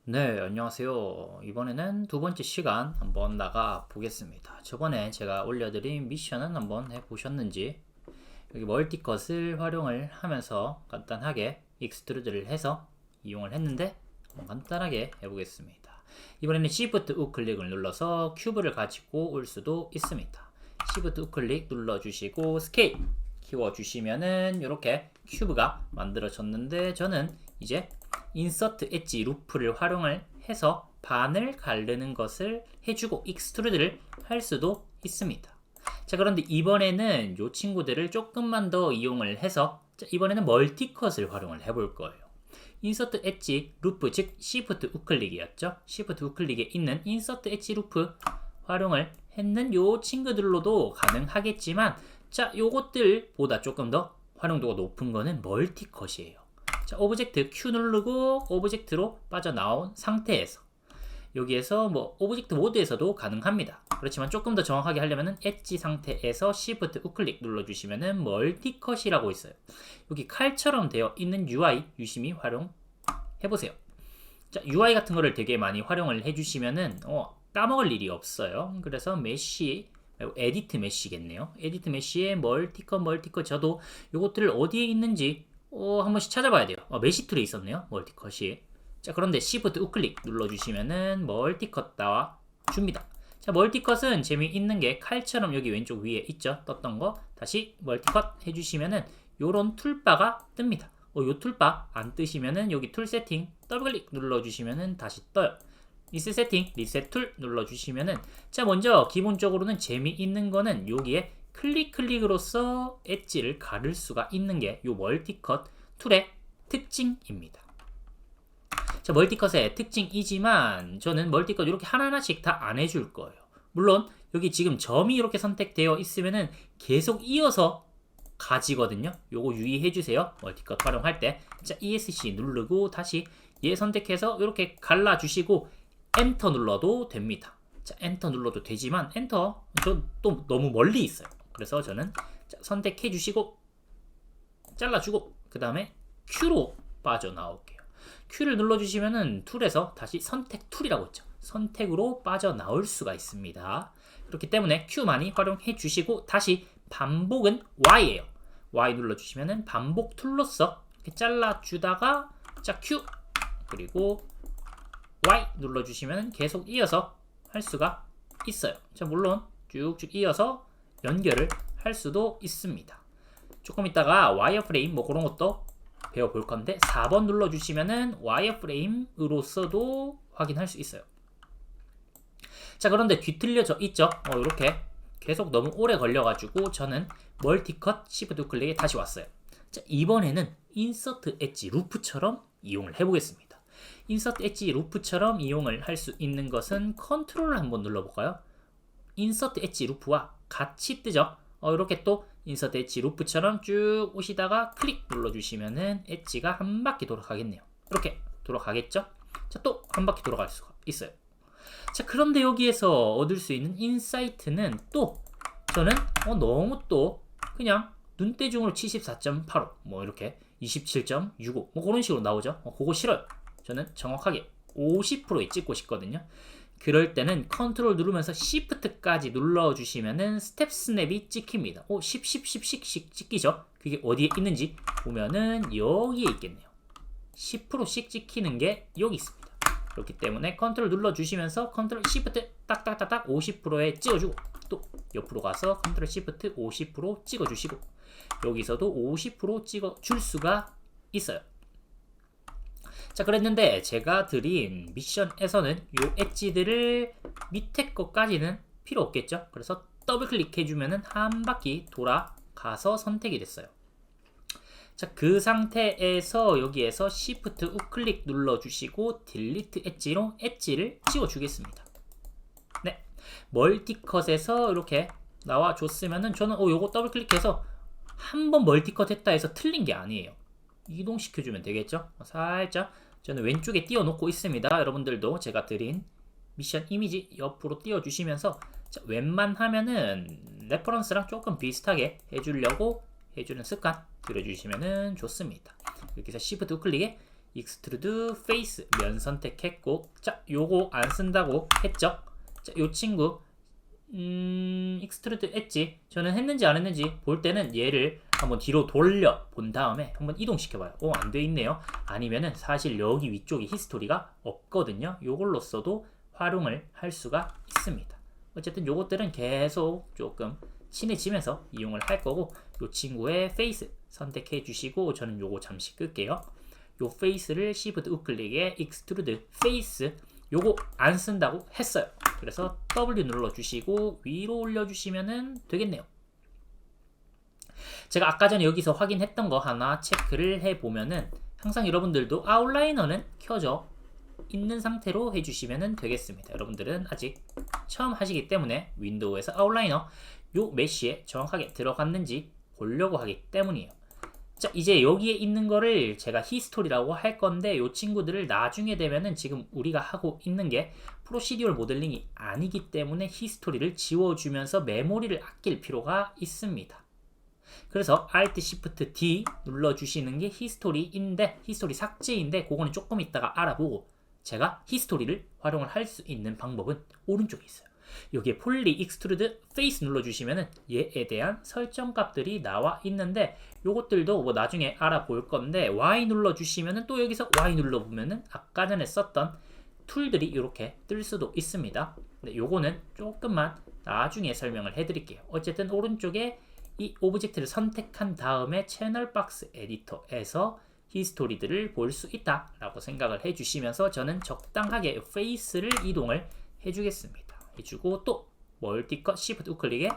네, 안녕하세요. 이번에는 두 번째 시간 한번 나가 보겠습니다. 저번에 제가 올려드린 미션은 한번 해보셨는지, 여기 멀티컷을 활용을 하면서 간단하게 익스트루드를 해서 이용을 했는데, 한번 간단하게 해보겠습니다. 이번에는 Shift 우클릭을 눌러서 큐브를 가지고 올 수도 있습니다. Shift 우클릭 눌러주시고 스케일 키워주시면은 이렇게 큐브가 만들어졌는데, 저는 이제 인서트 엣지 루프를 활용을 해서 반을 가르는 것을 해주고 익스트루드를 할 수도 있습니다. 자, 그런데 이번에는 이 친구들을 조금만 더 이용을 해서 이번에는 멀티컷을 활용을 해볼 거예요. 인서트 엣지 루프, 즉 시프트 우클릭이었죠. 시프트 우클릭에 있는 인서트 엣지 루프 활용을 했는 요 친구들로도 가능하겠지만, 자, 요것들보다 조금 더 활용도가 높은 거는 멀티컷이에요. 자, 오브젝트 Q 누르고 오브젝트로 빠져나온 상태에서 여기에서 뭐 오브젝트 모드에서도 가능합니다. 그렇지만 조금 더 정확하게 하려면은 엣지 상태에서 Shift 우클릭 눌러주시면은 멀티컷이라고 있어요. 여기 칼처럼 되어 있는 UI 유심히 활용해보세요. 자, UI 같은 거를 되게 많이 활용을 해주시면은 까먹을 일이 없어요. 그래서 메쉬 에디트 메쉬겠네요. 에디트 메쉬에 멀티컷 저도 요것들을 어디에 있는지 한 번씩 찾아봐야 돼요. 메시 툴에 있었네요. 멀티컷이. 자, 그런데 Shift 우클릭 눌러주시면은 멀티컷 나와 줍니다. 자, 멀티컷은 재미있는 게 칼처럼 여기 왼쪽 위에 있죠. 떴던 거. 다시 멀티컷 해주시면은 요런 툴바가 뜹니다. 요 툴바 안 뜨시면은 여기 툴 세팅 더블 클릭 눌러주시면은 다시 떠요. 리셋 세팅, 리셋 툴 눌러주시면은, 자, 먼저 기본적으로는 재미있는 거는 여기에 클릭으로써 엣지를 가를 수가 있는 게 이 멀티컷 툴의 특징입니다. 자, 멀티컷의 특징이지만 저는 멀티컷 이렇게 하나하나씩 다 안 해줄 거예요. 물론 여기 지금 점이 이렇게 선택되어 있으면은 계속 이어서 가지거든요. 요거 유의해 주세요. 멀티컷 활용할 때. 자, ESC 누르고 다시 얘 선택해서 이렇게 갈라 주시고 엔터 눌러도 됩니다. 자, 엔터 눌러도 되지만 엔터 저 또 너무 멀리 있어요. 그래서 저는 선택해 주시고 잘라주고 그 다음에 Q로 빠져나올게요. Q를 눌러주시면은 툴에서 다시 선택 툴이라고 있죠. 선택으로 빠져나올 수가 있습니다. 그렇기 때문에 Q 많이 활용해 주시고, 다시 반복은 Y예요. Y 눌러주시면은 반복 툴로서 이렇게 잘라주다가, 자, Q 그리고 Y 눌러주시면 계속 이어서 할 수가 있어요. 자, 물론 쭉쭉 이어서 연결을 할 수도 있습니다. 조금 있다가 와이어프레임 뭐 그런 것도 배워볼 건데 4번 눌러주시면은 와이어프레임으로서도 확인할 수 있어요. 자, 그런데 뒤틀려져 있죠. 이렇게 계속 너무 오래 걸려가지고 저는 멀티컷 시프트 클릭에 다시 왔어요. 자, 이번에는 인서트 엣지 루프처럼 이용을 해보겠습니다. 인서트 엣지 루프처럼 이용을 할 수 있는 것은 컨트롤을 한번 눌러볼까요? 인서트 엣지 루프와 같이 뜨죠. 이렇게 또 인서트 엣지 루프처럼 쭉 오시다가 클릭 눌러주시면은 엣지가 한 바퀴 돌아가겠네요. 이렇게 돌아가겠죠? 자, 또 한 바퀴 돌아갈 수가 있어요. 자, 그런데 여기에서 얻을 수 있는 인사이트는 또 저는 너무 또 그냥 눈대중으로 74.85 뭐 이렇게 27.65 뭐 그런 식으로 나오죠. 그거 싫어요. 저는 정확하게 50%에 찍고 싶거든요. 그럴 때는 컨트롤 누르면서 시프트까지 눌러주시면은 스텝 스냅이 찍힙니다. 10씩 찍히죠? 그게 어디에 있는지 보면은 여기에 있겠네요. 10%씩 찍히는 게 여기 있습니다. 그렇기 때문에 컨트롤 눌러주시면서 컨트롤 시프트 딱딱딱딱 50%에 찍어주고, 또 옆으로 가서 컨트롤 시프트 50% 찍어주시고, 여기서도 50% 찍어줄 수가 있어요. 자, 그랬는데 제가 드린 미션에서는 요 엣지들을 밑에 것까지는 필요 없겠죠. 그래서 더블 클릭해주면은 한 바퀴 돌아가서 선택이 됐어요. 자, 그 상태에서 여기에서 Shift 우클릭 눌러주시고 딜리트 엣지로 엣지를 지워주겠습니다. 네, 멀티컷에서 이렇게 나와줬으면은 저는 요거 더블 클릭해서 한번 멀티컷 했다 해서 틀린 게 아니에요. 이동시켜주면 되겠죠. 살짝 저는 왼쪽에 띄워놓고 있습니다. 여러분들도 제가 드린 미션 이미지 옆으로 띄워주시면서, 자, 웬만하면은 레퍼런스랑 조금 비슷하게 해주려고 해주는 습관 들여주시면 좋습니다. 이렇게 해서 Shift 우클릭에 익스트루드 페이스 면 선택했고, 자 요거 안 쓴다고 했죠. 자 요 친구 익스트루드 엣지 저는 했는지 안 했는지 볼 때는 얘를 한번 뒤로 돌려 본 다음에 한번 이동시켜 봐요. 안 돼 있네요. 아니면은 사실 여기 위쪽에 히스토리가 없거든요. 요걸로 써도 활용을 할 수가 있습니다. 어쨌든 요것들은 계속 조금 친해지면서 이용을 할 거고, 요 친구의 페이스 선택해 주시고, 저는 요거 잠시 끌게요. 요 페이스를 Shift 우클릭에 익스트루드 페이스 요거 안 쓴다고 했어요. 그래서 W 눌러 주시고 위로 올려 주시면은 되겠네요. 제가 아까 전에 여기서 확인했던 거 하나 체크를 해 보면은 항상 여러분들도 아웃라이너는 켜져 있는 상태로 해주시면 되겠습니다. 여러분들은 아직 처음 하시기 때문에 윈도우에서 아웃라이너 요 메쉬에 정확하게 들어갔는지 보려고 하기 때문이에요. 자, 이제 여기에 있는 거를 제가 히스토리라고 할 건데, 요 친구들을 나중에 되면은 지금 우리가 하고 있는 게 프로시듀얼 모델링이 아니기 때문에 히스토리를 지워주면서 메모리를 아낄 필요가 있습니다. 그래서 Alt Shift D 눌러주시는 게 히스토리인데, 히스토리 삭제인데, 그거는 조금 이따가 알아보고, 제가 히스토리를 활용을 할 수 있는 방법은 오른쪽에 있어요. 여기에 폴리 익스트루드 페이스 눌러주시면은 얘에 대한 설정 값들이 나와 있는데, 요것들도 뭐 나중에 알아볼 건데, Y 눌러주시면은 또 여기서 Y 눌러보면은 아까 전에 썼던 툴들이 이렇게 뜰 수도 있습니다. 근데 요거는 조금만 나중에 설명을 해드릴게요. 어쨌든 오른쪽에 이 오브젝트를 선택한 다음에 채널 박스 에디터에서 히스토리들을 볼 수 있다라고 생각을 해주시면서, 저는 적당하게 페이스를 이동을 해주겠습니다. 해주고 또 멀티컷 Shift 우클릭에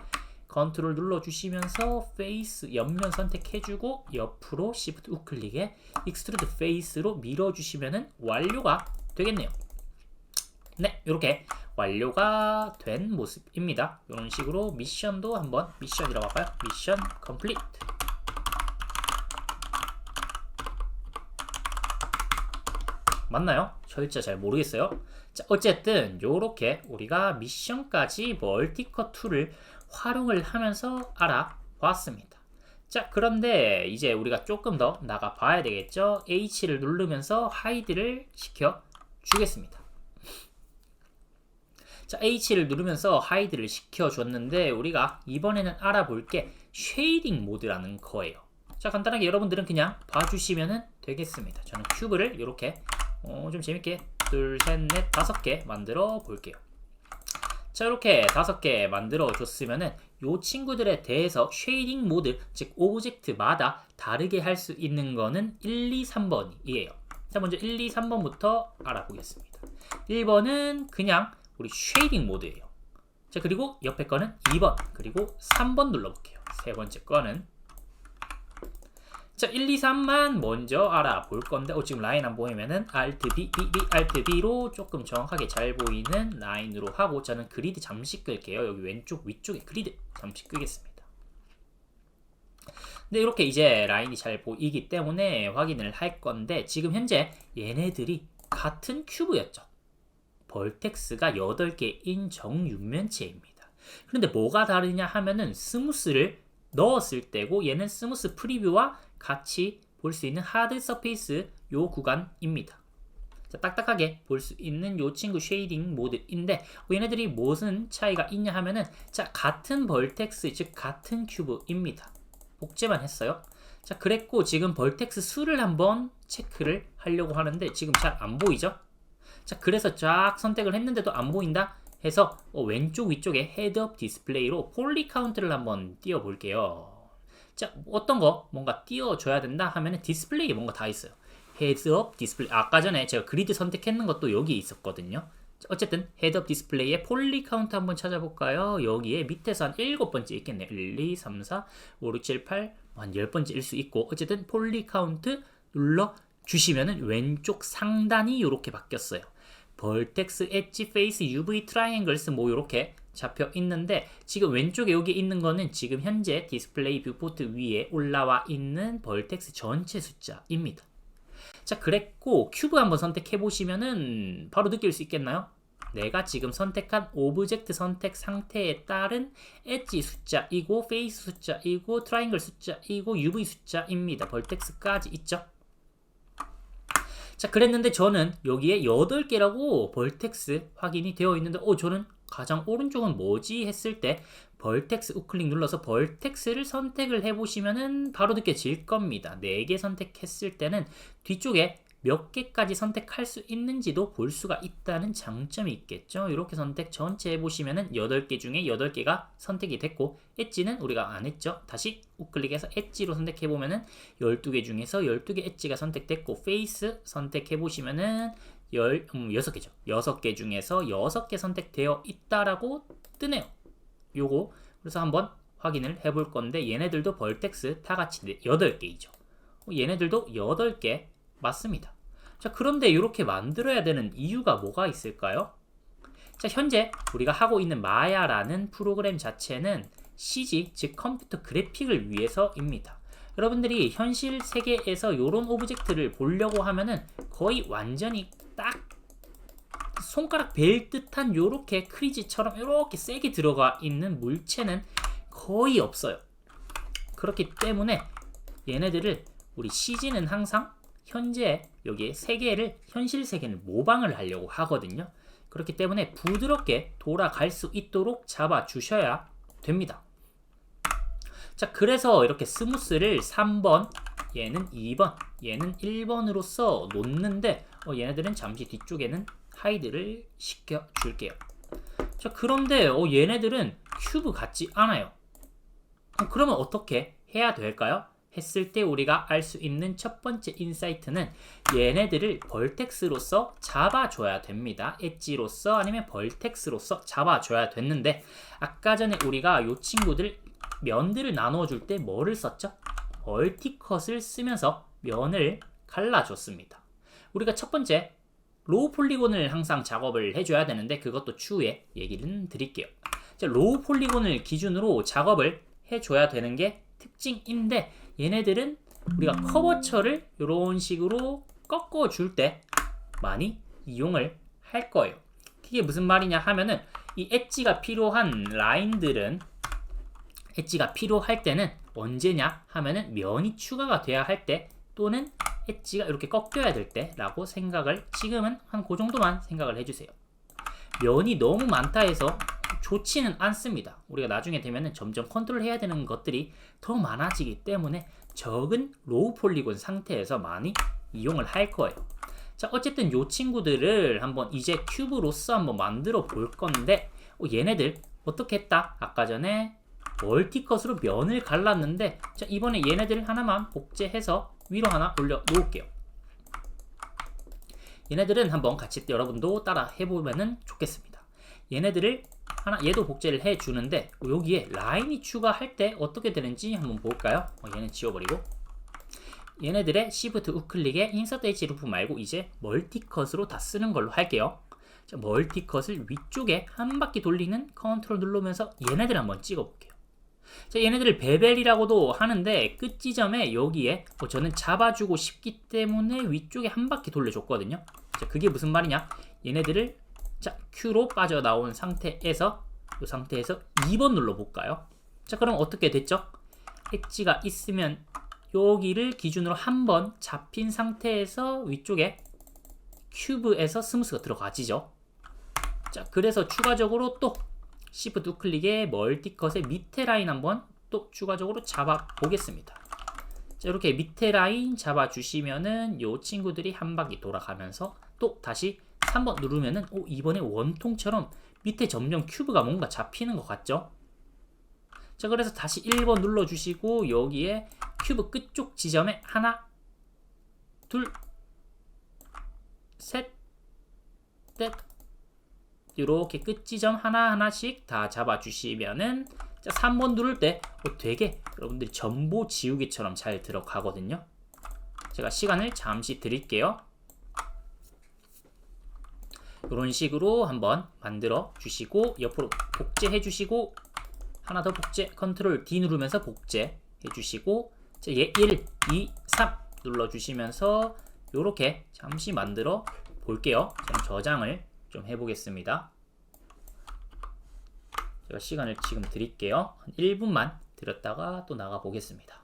컨트롤 눌러주시면서 페이스 옆면 선택해주고 옆으로 Shift 우클릭에 익스트루드 페이스로 밀어주시면은 완료가 되겠네요. 네, 이렇게 완료가 된 모습입니다. 이런 식으로 미션도 한번 미션이라고 할까요? 미션 컴플리트. 맞나요? 절차 잘 모르겠어요. 자, 어쨌든 요렇게 우리가 미션까지 멀티컷 툴을 활용을 하면서 알아봤습니다. 자, 그런데 이제 우리가 조금 더 나가 봐야 되겠죠. H를 누르면서 하이드를 시켜 주겠습니다. 자, H를 누르면서 하이드를 시켜 줬는데, 우리가 이번에는 알아볼 게 쉐이딩 모드라는 거예요. 자, 간단하게 여러분들은 그냥 봐주시면 되겠습니다. 저는 큐브를 이렇게 좀 재밌게 둘, 셋, 넷, 5개 만들어 볼게요. 자, 이렇게 5개 만들어 줬으면은 요 친구들에 대해서 쉐이딩 모드, 즉 오브젝트마다 다르게 할 수 있는 거는 1, 2, 3번이에요. 자, 먼저 1, 2, 3번부터 알아보겠습니다. 1번은 그냥 우리 쉐이딩 모드예요. 자, 그리고 옆에 거는 2번, 그리고 3번 눌러볼게요. 세 번째 거는 자, 1, 2, 3만 먼저 알아볼 건데, 지금 라인 안 보이면은 Alt B, B, B, Alt B로 조금 정확하게 잘 보이는 라인으로 하고, 저는 그리드 잠시 끌게요. 여기 왼쪽 위쪽에 그리드 잠시 끄겠습니다. 근데 이렇게 이제 라인이 잘 보이기 때문에 확인을 할 건데, 지금 현재 얘네들이 같은 큐브였죠. 벌텍스가 8개인 정육면체입니다. 그런데 뭐가 다르냐 하면은 스무스를 넣었을 때고, 얘는 스무스 프리뷰와 같이 볼 수 있는 하드 서페이스 요 구간입니다. 자, 딱딱하게 볼 수 있는 요 친구 쉐이딩 모드인데, 얘네들이 무슨 차이가 있냐 하면은, 자, 같은 벌텍스, 즉 같은 큐브입니다. 복제만 했어요. 자, 그랬고 지금 벌텍스 수를 한번 체크를 하려고 하는데 지금 잘 안 보이죠? 자, 그래서 쫙 선택을 했는데도 안 보인다 해서 왼쪽 위쪽에 헤드업 디스플레이로 폴리 카운트를 한번 띄워 볼게요. 자, 어떤 거 뭔가 띄워줘야 된다 하면은 디스플레이에 뭔가 다 있어요. 헤드업 디스플레이, 아까 전에 제가 그리드 선택했는 것도 여기에 있었거든요. 자, 어쨌든 헤드업 디스플레이에 폴리 카운트 한번 찾아볼까요? 여기에 밑에서 한 7번째 있겠네요. 1, 2, 3, 4, 5, 6, 7, 8, 한 10번째일 수 있고, 어쨌든 폴리 카운트 눌러주시면은 왼쪽 상단이 이렇게 바뀌었어요. 벌텍스, 엣지, 페이스, UV, 트라이앵글스 뭐 이렇게 잡혀 있는데, 지금 왼쪽에 여기 있는 거는 지금 현재 디스플레이 뷰포트 위에 올라와 있는 벌텍스 전체 숫자입니다. 자, 그랬고 큐브 한번 선택해 보시면은 바로 느낄 수 있겠나요? 내가 지금 선택한 오브젝트 선택 상태에 따른 엣지 숫자이고, 페이스 숫자이고, 트라이앵글 숫자이고, UV 숫자입니다. 벌텍스까지 있죠? 자, 그랬는데 저는 여기에 8개라고 벌텍스 확인이 되어 있는데 저는 가장 오른쪽은 뭐지 했을 때 벌텍스 우클릭 눌러서 벌텍스를 선택을 해보시면은 바로 느껴질 겁니다. 4개 선택했을 때는 뒤쪽에 몇 개까지 선택할 수 있는지도 볼 수가 있다는 장점이 있겠죠. 이렇게 선택 전체 해보시면은 8개 중에 8개가 선택이 됐고 엣지는 우리가 안 했죠. 다시 우클릭해서 엣지로 선택해보면은 12개 중에서 12개 엣지가 선택됐고 페이스 선택해보시면은 6개죠. 6개 중에서 6개 선택되어 있다라고 뜨네요. 요거 그래서 한번 확인을 해볼 건데 얘네들도 벌텍스 다 같이 8개이죠. 얘네들도 8개 맞습니다. 자, 그런데 이렇게 만들어야 되는 이유가 뭐가 있을까요? 자, 현재 우리가 하고 있는 마야라는 프로그램 자체는 CG, 즉 컴퓨터 그래픽을 위해서입니다. 여러분들이 현실 세계에서 이런 오브젝트를 보려고 하면은 거의 완전히 딱 손가락 벨 듯한 요렇게 크리지처럼 요렇게 세게 들어가 있는 물체는 거의 없어요. 그렇기 때문에 얘네들을 우리 CG는 항상 현재 여기에 세계를 현실 세계를 모방을 하려고 하거든요. 그렇기 때문에 부드럽게 돌아갈 수 있도록 잡아 주셔야 됩니다. 자, 그래서 이렇게 스무스를 3번, 얘는 2번, 얘는 1번으로서 놓는데 얘네들은 잠시 뒤쪽에는 하이드를 시켜 줄게요. 자, 그런데 얘네들은 큐브 같지 않아요. 그러면 어떻게 해야 될까요? 했을 때 우리가 알 수 있는 첫 번째 인사이트는 얘네들을 벌텍스로서 잡아줘야 됩니다. 엣지로서 아니면 벌텍스로서 잡아줘야 됐는데 아까 전에 우리가 이 친구들 면들을 나누어 줄 때 뭐를 썼죠? 멀티컷을 쓰면서 면을 갈라줬습니다. 우리가 첫 번째 로우 폴리곤을 항상 작업을 해줘야 되는데 그것도 추후에 얘기를 드릴게요. 자, 로우 폴리곤을 기준으로 작업을 해줘야 되는 게 특징인데 얘네들은 우리가 커버처를 이런 식으로 꺾어줄 때 많이 이용을 할 거예요. 그게 무슨 말이냐 하면은 이 엣지가 필요한 라인들은 엣지가 필요할 때는 언제냐 하면은 면이 추가가 돼야 할 때 또는 엣지가 이렇게 꺾여야 될 때 라고 생각을 지금은 한 그 정도만 생각을 해주세요. 면이 너무 많다 해서 좋지는 않습니다. 우리가 나중에 되면은 점점 컨트롤 해야 되는 것들이 더 많아지기 때문에 적은 로우 폴리곤 상태에서 많이 이용을 할 거예요. 자, 어쨌든 요 친구들을 한번 이제 큐브로서 한번 만들어 볼 건데 얘네들 어떻게 했다? 아까 전에 멀티컷으로 면을 갈랐는데 자, 이번에 얘네들 하나만 복제해서 위로 하나 올려 놓을게요. 얘네들은 한번 같이 여러분도 따라 해보면 좋겠습니다. 얘네들을 하나 얘도 복제를 해주는데 여기에 라인이 추가할 때 어떻게 되는지 한번 볼까요? 얘는 지워버리고 얘네들의 Shift 우클릭에 인서트 H 루프 말고 이제 멀티컷으로 다 쓰는 걸로 할게요. 자, 멀티컷을 위쪽에 한 바퀴 돌리는 컨트롤 누르면서 얘네들 한번 찍어볼게요. 자, 얘네들을 베벨이라고도 하는데 끝 지점에 여기에 저는 잡아주고 싶기 때문에 위쪽에 한 바퀴 돌려줬거든요. 자, 그게 무슨 말이냐? 얘네들을 자, Q로 빠져나온 상태에서 이 상태에서 2번 눌러볼까요? 자, 그럼 어떻게 됐죠? 엣지가 있으면 여기를 기준으로 한번 잡힌 상태에서 위쪽에 큐브에서 스무스가 들어가지죠. 자, 그래서 추가적으로 또 Shift 우클릭에 멀티컷의 밑에 라인 한번 또 추가적으로 잡아 보겠습니다. 자, 이렇게 밑에 라인 잡아 주시면은 요 친구들이 한 바퀴 돌아가면서 또 다시 3번 누르면은 이번에 원통처럼 밑에 점점 큐브가 뭔가 잡히는 것 같죠? 자, 그래서 다시 1번 눌러주시고 여기에 큐브 끝쪽 지점에 하나, 둘, 셋, 넷 이렇게 끝 지점 하나하나씩 다 잡아주시면은 자, 3번 누를 때 되게 여러분들이 전보 지우개처럼 잘 들어가거든요. 제가 시간을 잠시 드릴게요. 이런 식으로 한번 만들어 주시고 옆으로 복제해 주시고 하나 더 복제 컨트롤 D 누르면서 복제해 주시고 자, 얘 1, 2, 3 눌러 주시면서 이렇게 잠시 만들어 볼게요. 저장을 좀 해보겠습니다. 제가 시간을 지금 드릴게요. 한 1분만 드렸다가 또 나가 보겠습니다.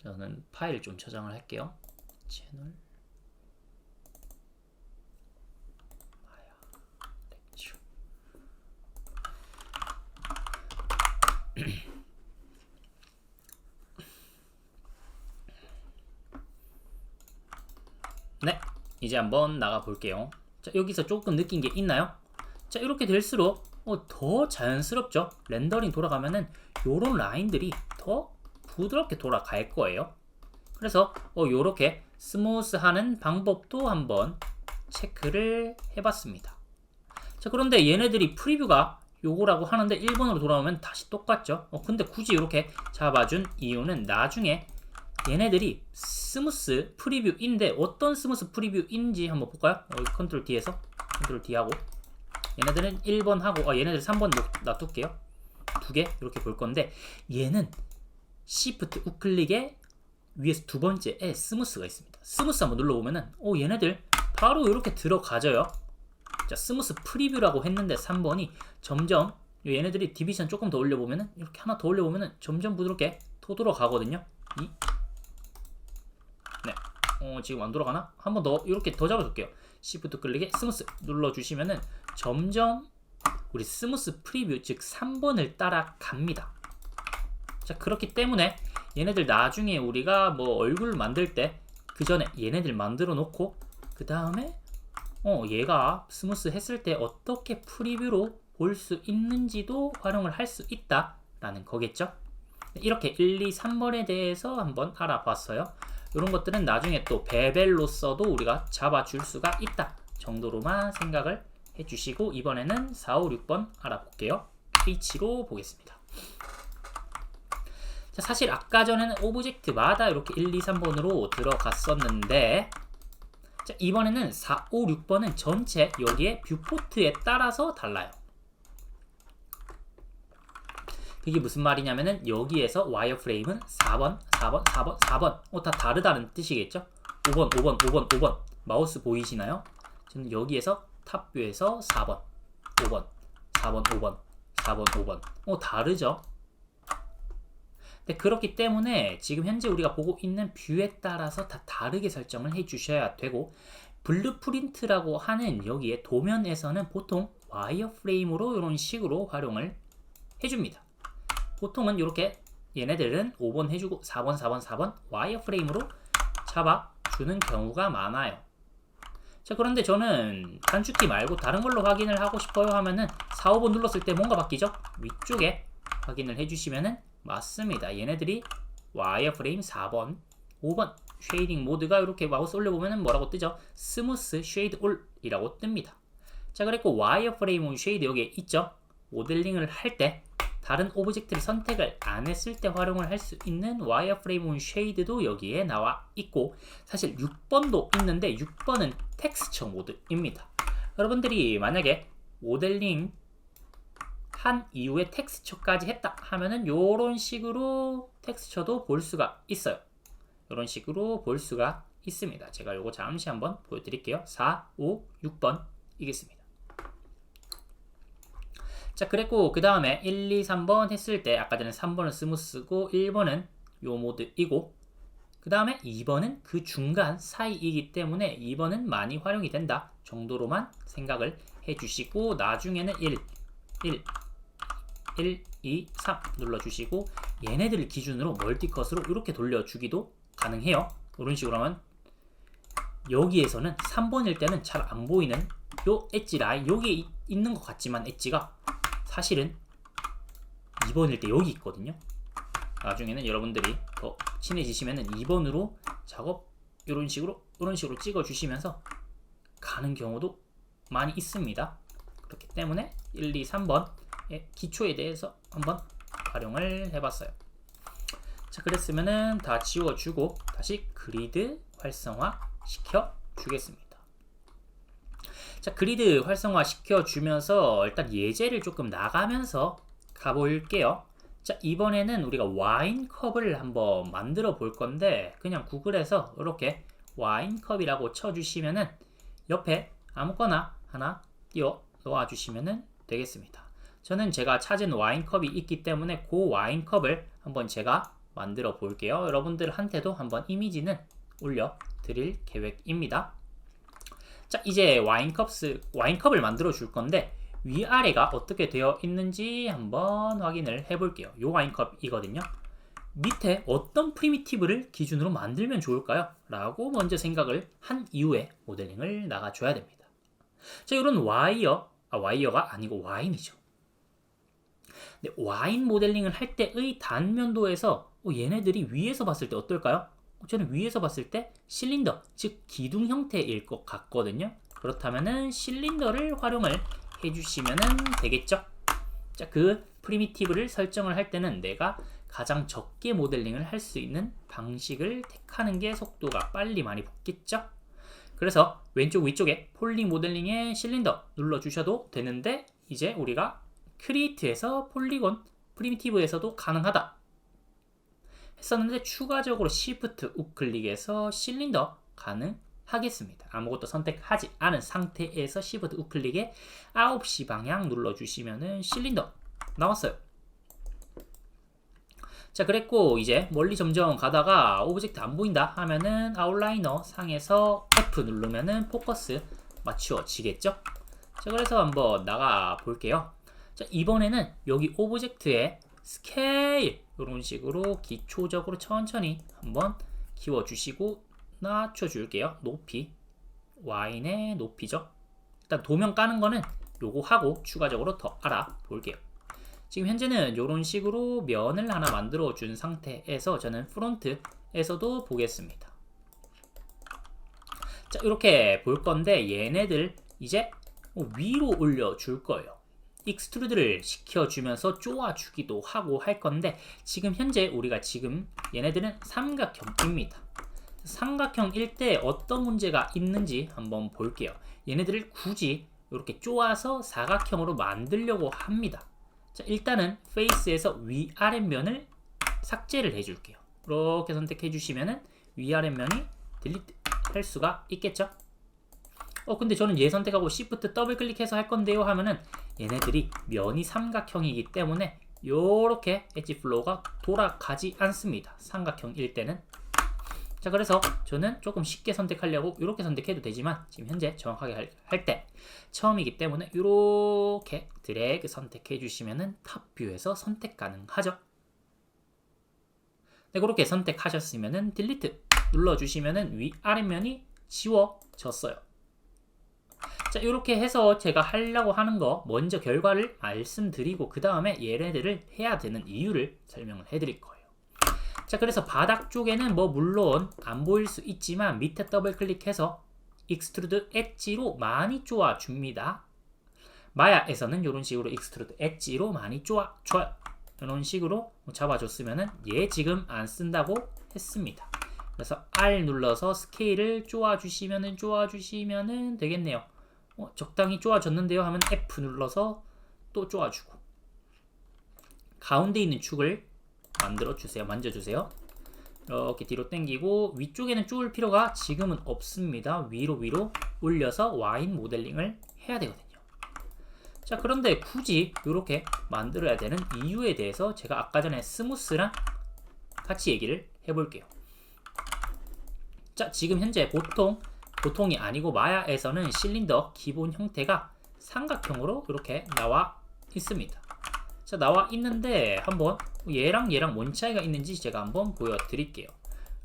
저는 파일 좀 저장을 할게요. 채널 렉처. 네, 이제 한번 나가 볼게요. 자, 여기서 조금 느낀 게 있나요? 자, 이렇게 될수록 더 자연스럽죠? 렌더링 돌아가면은 요런 라인들이 더 부드럽게 돌아갈 거예요. 그래서 요렇게 스무스하는 방법도 한번 체크를 해봤습니다. 자, 그런데 얘네들이 프리뷰가 요거라고 하는데 1번으로 돌아오면 다시 똑같죠? 근데 굳이 이렇게 잡아준 이유는 나중에 얘네들이 스무스 프리뷰인데 어떤 스무스 프리뷰인지 한번 볼까요? 컨트롤 D에서 컨트롤 D 하고 얘네들은 1번 하고 얘네들 3번 놔둘게요. 두 개 이렇게 볼 건데 얘는 Shift 우클릭에 위에서 두 번째에 스무스가 있습니다. 스무스 한번 눌러보면은 얘네들 바로 이렇게 들어가져요. 자, 스무스 프리뷰라고 했는데 3번이 점점 얘네들이 디비전 조금 더 올려보면은 이렇게 하나 더 올려보면은 점점 부드럽게 도돌아가거든요. 네, 지금 안 돌아가나? 한 번 더 이렇게 더 잡아줄게요. Shift 클릭에 스무스 눌러주시면은 점점 우리 스무스 프리뷰 즉 3번을 따라갑니다. 자, 그렇기 때문에 얘네들 나중에 우리가 뭐 얼굴 만들 때 그 전에 얘네들 만들어 놓고 그 다음에 얘가 스무스 했을 때 어떻게 프리뷰로 볼 수 있는지도 활용을 할 수 있다라는 거겠죠. 이렇게 1, 2, 3번에 대해서 한번 알아봤어요. 이런 것들은 나중에 또 베벨로서도 우리가 잡아줄 수가 있다 정도로만 생각을 해주시고 이번에는 4, 5, 6번 알아볼게요. H로 보겠습니다. 자, 사실 아까 전에는 오브젝트마다 이렇게 1, 2, 3번으로 들어갔었는데 자, 이번에는 4, 5, 6번은 전체 여기에 뷰포트에 따라서 달라요. 그게 무슨 말이냐면은 여기에서 와이어프레임은 4번, 4번, 4번, 4번 다 다르다는 뜻이겠죠? 5번, 5번, 5번, 5번 마우스 보이시나요? 저는 여기에서 탑뷰에서 4번, 5번, 4번, 5번, 4번, 5번 다르죠? 근데 그렇기 때문에 지금 현재 우리가 보고 있는 뷰에 따라서 다 다르게 설정을 해 주셔야 되고 블루프린트라고 하는 여기에 도면에서는 보통 와이어프레임으로 이런 식으로 활용을 해줍니다. 보통은 이렇게 얘네들은 5번 해주고 4번, 4번, 4번 와이어프레임으로 잡아주는 경우가 많아요. 자, 그런데 저는 단축키 말고 다른 걸로 확인을 하고 싶어요 하면은 4, 5번 눌렀을 때 뭔가 바뀌죠? 위쪽에 확인을 해주시면은 맞습니다. 얘네들이 와이어프레임 4번, 5번 쉐이딩 모드가 이렇게 마우스 올려보면은 뭐라고 뜨죠? 스무스 쉐이드 올이라고 뜹니다. 자, 그리고 와이어프레임 쉐이드 여기에 있죠? 모델링을 할 때 다른 오브젝트를 선택을 안 했을 때 활용을 할 수 있는 와이어프레임 쉐이드도 여기에 나와 있고 사실 6번도 있는데 6번은 텍스처 모드입니다. 여러분들이 만약에 모델링 한 이후에 텍스처까지 했다 하면은 요런 식으로 텍스처도 볼 수가 있어요. 요런 식으로 볼 수가 있습니다. 제가 요거 잠시 한번 보여드릴게요. 4, 5, 6번 이겠습니다. 자, 그랬고 그 다음에 1, 2, 3번 했을 때 아까 전에 3번은 스무스고 1번은 요 모드이고 그 다음에 2번은 그 중간 사이이기 때문에 2번은 많이 활용이 된다 정도로만 생각을 해주시고 나중에는 1, 2, 3 눌러주시고 얘네들을 기준으로 멀티컷으로 이렇게 돌려주기도 가능해요. 이런 식으로 하면 여기에서는 3번일 때는 잘 안 보이는 요 엣지 라인 여기에 있는 것 같지만 엣지가 사실은 2번일 때 여기 있거든요. 나중에는 여러분들이 더 친해지시면은 2번으로 작업 이런 식으로 찍어 주시면서 가는 경우도 많이 있습니다. 그렇기 때문에 1, 2, 3번의 기초에 대해서 한번 활용을 해봤어요. 자, 그랬으면은 다 지워주고 다시 그리드 활성화 시켜 주겠습니다. 자, 그리드 활성화 시켜주면서 일단 예제를 조금 나가면서 가볼게요. 자, 이번에는 우리가 와인컵을 한번 만들어 볼 건데 그냥 구글에서 이렇게 와인컵이라고 쳐주시면은 옆에 아무거나 하나 띄워 놓아주시면 되겠습니다. 저는 제가 찾은 와인컵이 있기 때문에 그 와인컵을 한번 제가 만들어 볼게요. 여러분들한테도 한번 이미지는 올려 드릴 계획입니다. 자, 이제 와인컵을 만들어 줄 건데 위아래가 어떻게 되어 있는지 한번 확인을 해 볼게요. 요 와인컵이거든요. 밑에 어떤 프리미티브를 기준으로 만들면 좋을까요? 라고 먼저 생각을 한 이후에 모델링을 나가줘야 됩니다. 자, 이런 와이어가 아니고 와인이죠. 근데 와인 모델링을 할 때의 단면도에서 얘네들이 위에서 봤을 때 어떨까요? 저는 위에서 봤을 때 실린더, 즉 기둥 형태일 것 같거든요. 그렇다면은 실린더를 활용을 해주시면 되겠죠. 자, 그 프리미티브를 설정을 할 때는 내가 가장 적게 모델링을 할 수 있는 방식을 택하는 게 속도가 빨리 많이 붙겠죠. 그래서 왼쪽 위쪽에 폴리 모델링의 실린더 눌러주셔도 되는데 이제 우리가 크리에이트에서 폴리곤 프리미티브에서도 가능하다 했었는데 추가적으로 Shift 우클릭해서 실린더 가능하겠습니다. 아무것도 선택하지 않은 상태에서 Shift 우클릭에 9시 방향 눌러주시면은 실린더 나왔어요. 자, 그랬고 이제 멀리 점점 가다가 오브젝트 안 보인다 하면은 아웃라이너 상에서 F 누르면은 포커스 맞추어지겠죠. 자, 그래서 한번 나가 볼게요. 자, 이번에는 여기 오브젝트의 스케일 이런 식으로 기초적으로 천천히 한번 키워주시고 낮춰줄게요. 높이 Y의 높이죠. 일단 도면 까는 거는 요거 하고 추가적으로 더 알아볼게요. 지금 현재는 이런 식으로 면을 하나 만들어 준 상태에서 저는 프론트에서도 보겠습니다. 자, 이렇게 볼 건데 얘네들 이제 위로 올려 줄 거예요. 익스트루드를 시켜주면서 쪼아주기도 하고 할 건데 지금 현재 우리가 지금 얘네들은 삼각형입니다. 삼각형일 때 어떤 문제가 있는지 한번 볼게요. 얘네들을 굳이 이렇게 쪼아서 사각형으로 만들려고 합니다. 자, 일단은 페이스에서 위아랫면을 삭제를 해줄게요. 이렇게 선택해 주시면은 위아랫면이 딜리트 할 수가 있겠죠. 근데 저는 얘 선택하고 Shift 더블 클릭해서 할 건데요 하면은 얘네들이 면이 삼각형이기 때문에 요렇게 엣지 플로우가 돌아가지 않습니다. 삼각형일 때는. 자, 그래서 저는 조금 쉽게 선택하려고 이렇게 선택해도 되지만 지금 현재 정확하게 할 때 처음이기 때문에 이렇게 드래그 선택해 주시면은 탑뷰에서 선택 가능하죠. 네, 그렇게 선택하셨으면은 딜리트 눌러주시면은 위아랫면이 지워졌어요. 자, 이렇게 해서 제가 하려고 하는 거 먼저 결과를 말씀드리고 그 다음에 얘네들을 해야 되는 이유를 설명을 해드릴 거예요. 자, 그래서 바닥 쪽에는 물론 안 보일 수 있지만 밑에 더블 클릭해서 익스트루드 엣지로 많이 쪼아 줍니다. 마야에서는 이런 식으로 익스트루드 엣지로 많이 쪼아 줘요. 이런 식으로 잡아줬으면은 얘 지금 안 쓴다고 했습니다. 그래서 R 눌러서 스케일을 쪼아 주시면은 되겠네요. 적당히 쪼아졌는데요 하면 F 눌러서 또 쪼아주고 가운데 있는 축을 만들어주세요. 만져주세요. 이렇게 뒤로 당기고 위쪽에는 쪼을 필요가 지금은 없습니다. 위로 올려서 와인 모델링을 해야 되거든요. 자, 그런데 굳이 이렇게 만들어야 되는 이유에 대해서 제가 아까 전에 스무스랑 같이 얘기를 해볼게요. 자, 지금 현재 보통이 아니고 마야에서는 실린더 기본 형태가 삼각형으로 이렇게 나와 있습니다. 자, 나와 있는데 한번 얘랑 뭔 차이가 있는지 제가 한번 보여드릴게요.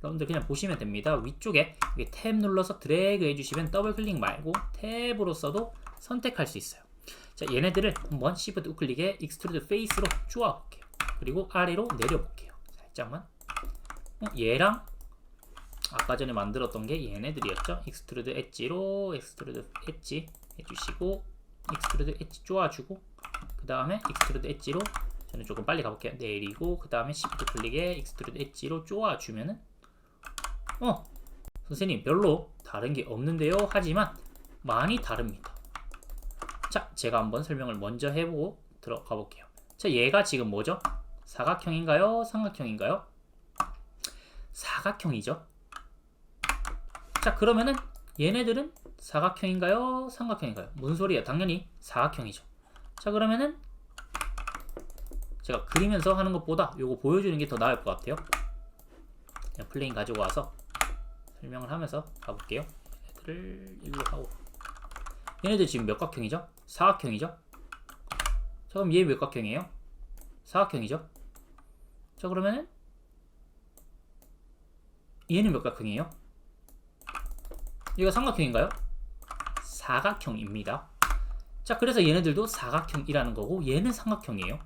여러분들 그냥 보시면 됩니다. 위쪽에 탭 눌러서 드래그 해주시면 더블 클릭 말고 탭으로서도 선택할 수 있어요. 자, 얘네들을 한번 Shift 우클릭에 익스트루드 페이스로 쪼아 볼게요. 그리고 아래로 내려 볼게요. 살짝만. 얘랑 아까 전에 만들었던 게 얘네들이었죠. 익스트루드 엣지로 익스트루드 엣지 해주시고 익스트루드 엣지 쪼아주고 그 다음에 익스트루드 엣지로 저는 조금 빨리 가볼게요. 내리고 그 다음에 Shift 클릭에 익스트루드 엣지로 쪼아주면은 선생님 별로 다른 게 없는데요 하지만 많이 다릅니다. 자, 제가 한번 설명을 먼저 해보고 들어가 볼게요. 자, 얘가 지금 뭐죠? 사각형인가요? 삼각형인가요? 사각형이죠. 자, 그러면은 얘네들은 사각형인가요? 삼각형인가요? 무슨 소리야? 당연히 사각형이죠. 자, 그러면은 제가 그리면서 하는 것보다 요거 보여주는 게 더 나을 것 같아요. 그냥 플레인 가지고 와서 설명을 하면서 가볼게요. 얘들을 일로 하고, 얘네들 지금 몇 각형이죠? 사각형이죠? 자, 그럼 얘 몇 각형이에요? 사각형이죠? 자, 그러면은 얘는 몇 각형이에요? 얘가 삼각형인가요? 사각형입니다. 자, 그래서 얘네들도 사각형이라는 거고, 얘는 삼각형이에요.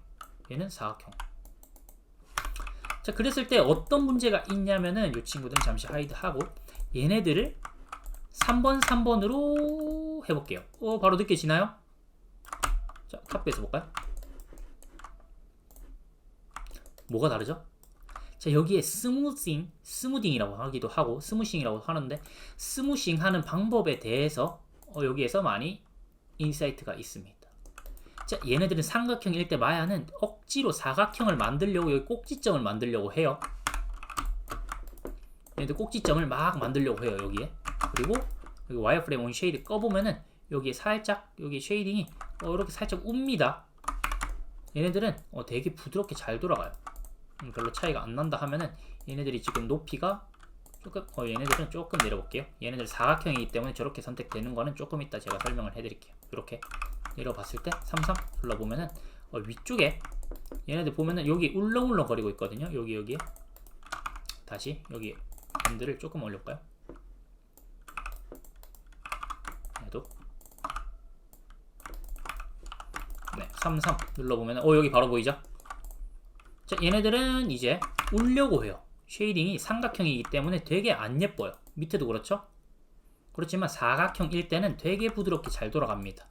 얘는 사각형. 자, 그랬을 때 어떤 문제가 있냐면은 이 친구들은 잠시 하이드하고 얘네들을 3번으로 해볼게요. 바로 느껴지나요? 자, 카피해서 볼까요? 뭐가 다르죠? 자, 여기에 스무딩이라고 하기도 하고 스무싱이라고 하는데, 스무싱 하는 방법에 대해서 여기에서 많이 인사이트가 있습니다. 자, 얘네들은 삼각형일 때 마야는 억지로 사각형을 만들려고 여기 꼭지점을 만들려고 해요. 얘네들 꼭지점을 막 만들려고 해요, 여기에. 그리고 여기 와이어프레임 온 쉐이드 꺼보면은 여기에 살짝, 여기 쉐이딩이 이렇게 살짝 웁니다. 얘네들은 되게 부드럽게 잘 돌아가요. 별로 차이가 안 난다 하면은 얘네들이 지금 높이가 조금, 얘네들은 조금 내려볼게요. 얘네들 사각형이기 때문에 저렇게 선택되는 거는 조금 이따 제가 설명을 해드릴게요. 이렇게 내려봤을 때 33 눌러보면은 위쪽에 얘네들 보면은 여기 울렁울렁 거리고 있거든요. 여기에 다시 여기 밴드를 조금 올려볼까요? 얘도 네, 33 눌러보면은 여기 바로 보이죠? 자, 얘네들은 이제 울려고 해요. 쉐이딩이 삼각형이기 때문에 되게 안 예뻐요. 밑에도 그렇죠? 그렇지만 사각형일 때는 되게 부드럽게 잘 돌아갑니다.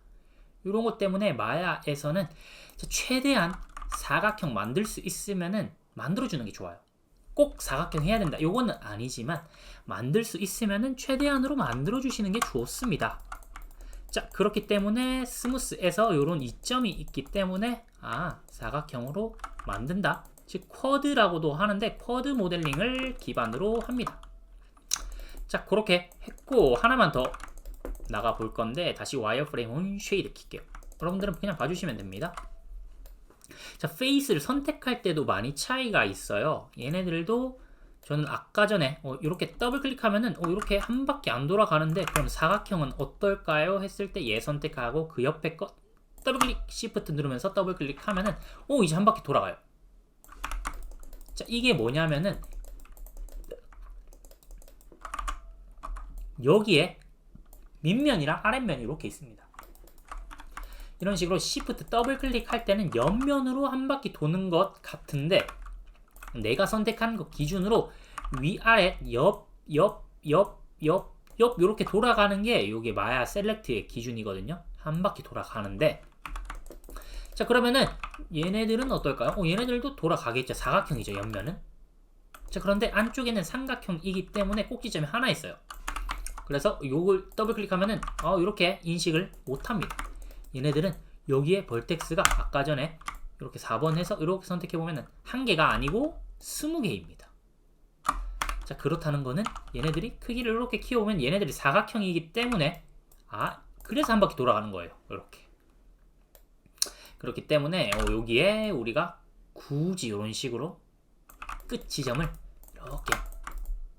이런 것 때문에 마야에서는 최대한 사각형 만들 수 있으면은 만들어주는 게 좋아요. 꼭 사각형 해야 된다, 요거는 아니지만 만들 수 있으면은 최대한으로 만들어주시는 게 좋습니다. 자, 그렇기 때문에 스무스에서 이런 이점이 있기 때문에 사각형으로 만든다, 즉 쿼드라고도 하는데 쿼드 모델링을 기반으로 합니다. 자, 그렇게 했고 하나만 더 나가 볼 건데, 다시 와이어프레임 온 쉐이드 킬게요. 여러분들은 그냥 봐주시면 됩니다. 자, 페이스를 선택할 때도 많이 차이가 있어요. 얘네들도 저는 아까 전에 이렇게 더블 클릭하면은 이렇게 한 바퀴 안 돌아가는데, 그럼 사각형은 어떨까요? 했을 때 얘 선택하고 그 옆에 거 더블 클릭 시프트 누르면서 더블 클릭하면은 이제 한 바퀴 돌아가요. 자, 이게 뭐냐면은 여기에 밑면이랑 아랫면이 이렇게 있습니다. 이런 식으로 시프트 더블 클릭할 때는 옆면으로 한 바퀴 도는 것 같은데, 내가 선택한 것 기준으로 위아래 옆 이렇게 돌아가는 게 이게 마야 셀렉트의 기준이거든요. 한 바퀴 돌아가는데, 자, 그러면은 얘네들은 어떨까요? 얘네들도 돌아가겠죠. 사각형이죠, 옆면은. 자, 그런데 안쪽에는 삼각형이기 때문에 꼭지점이 하나 있어요. 그래서 요걸 더블 클릭하면은 이렇게 인식을 못합니다. 얘네들은 여기에 벌텍스가 아까 전에 이렇게 4번 해서 이렇게 선택해보면은 1개가 아니고 20개입니다. 자, 그렇다는 거는 얘네들이 크기를 이렇게 키워보면 얘네들이 사각형이기 때문에 그래서 한 바퀴 돌아가는 거예요. 이렇게. 그렇기 때문에 여기에 우리가 굳이 이런 식으로 끝 지점을 이렇게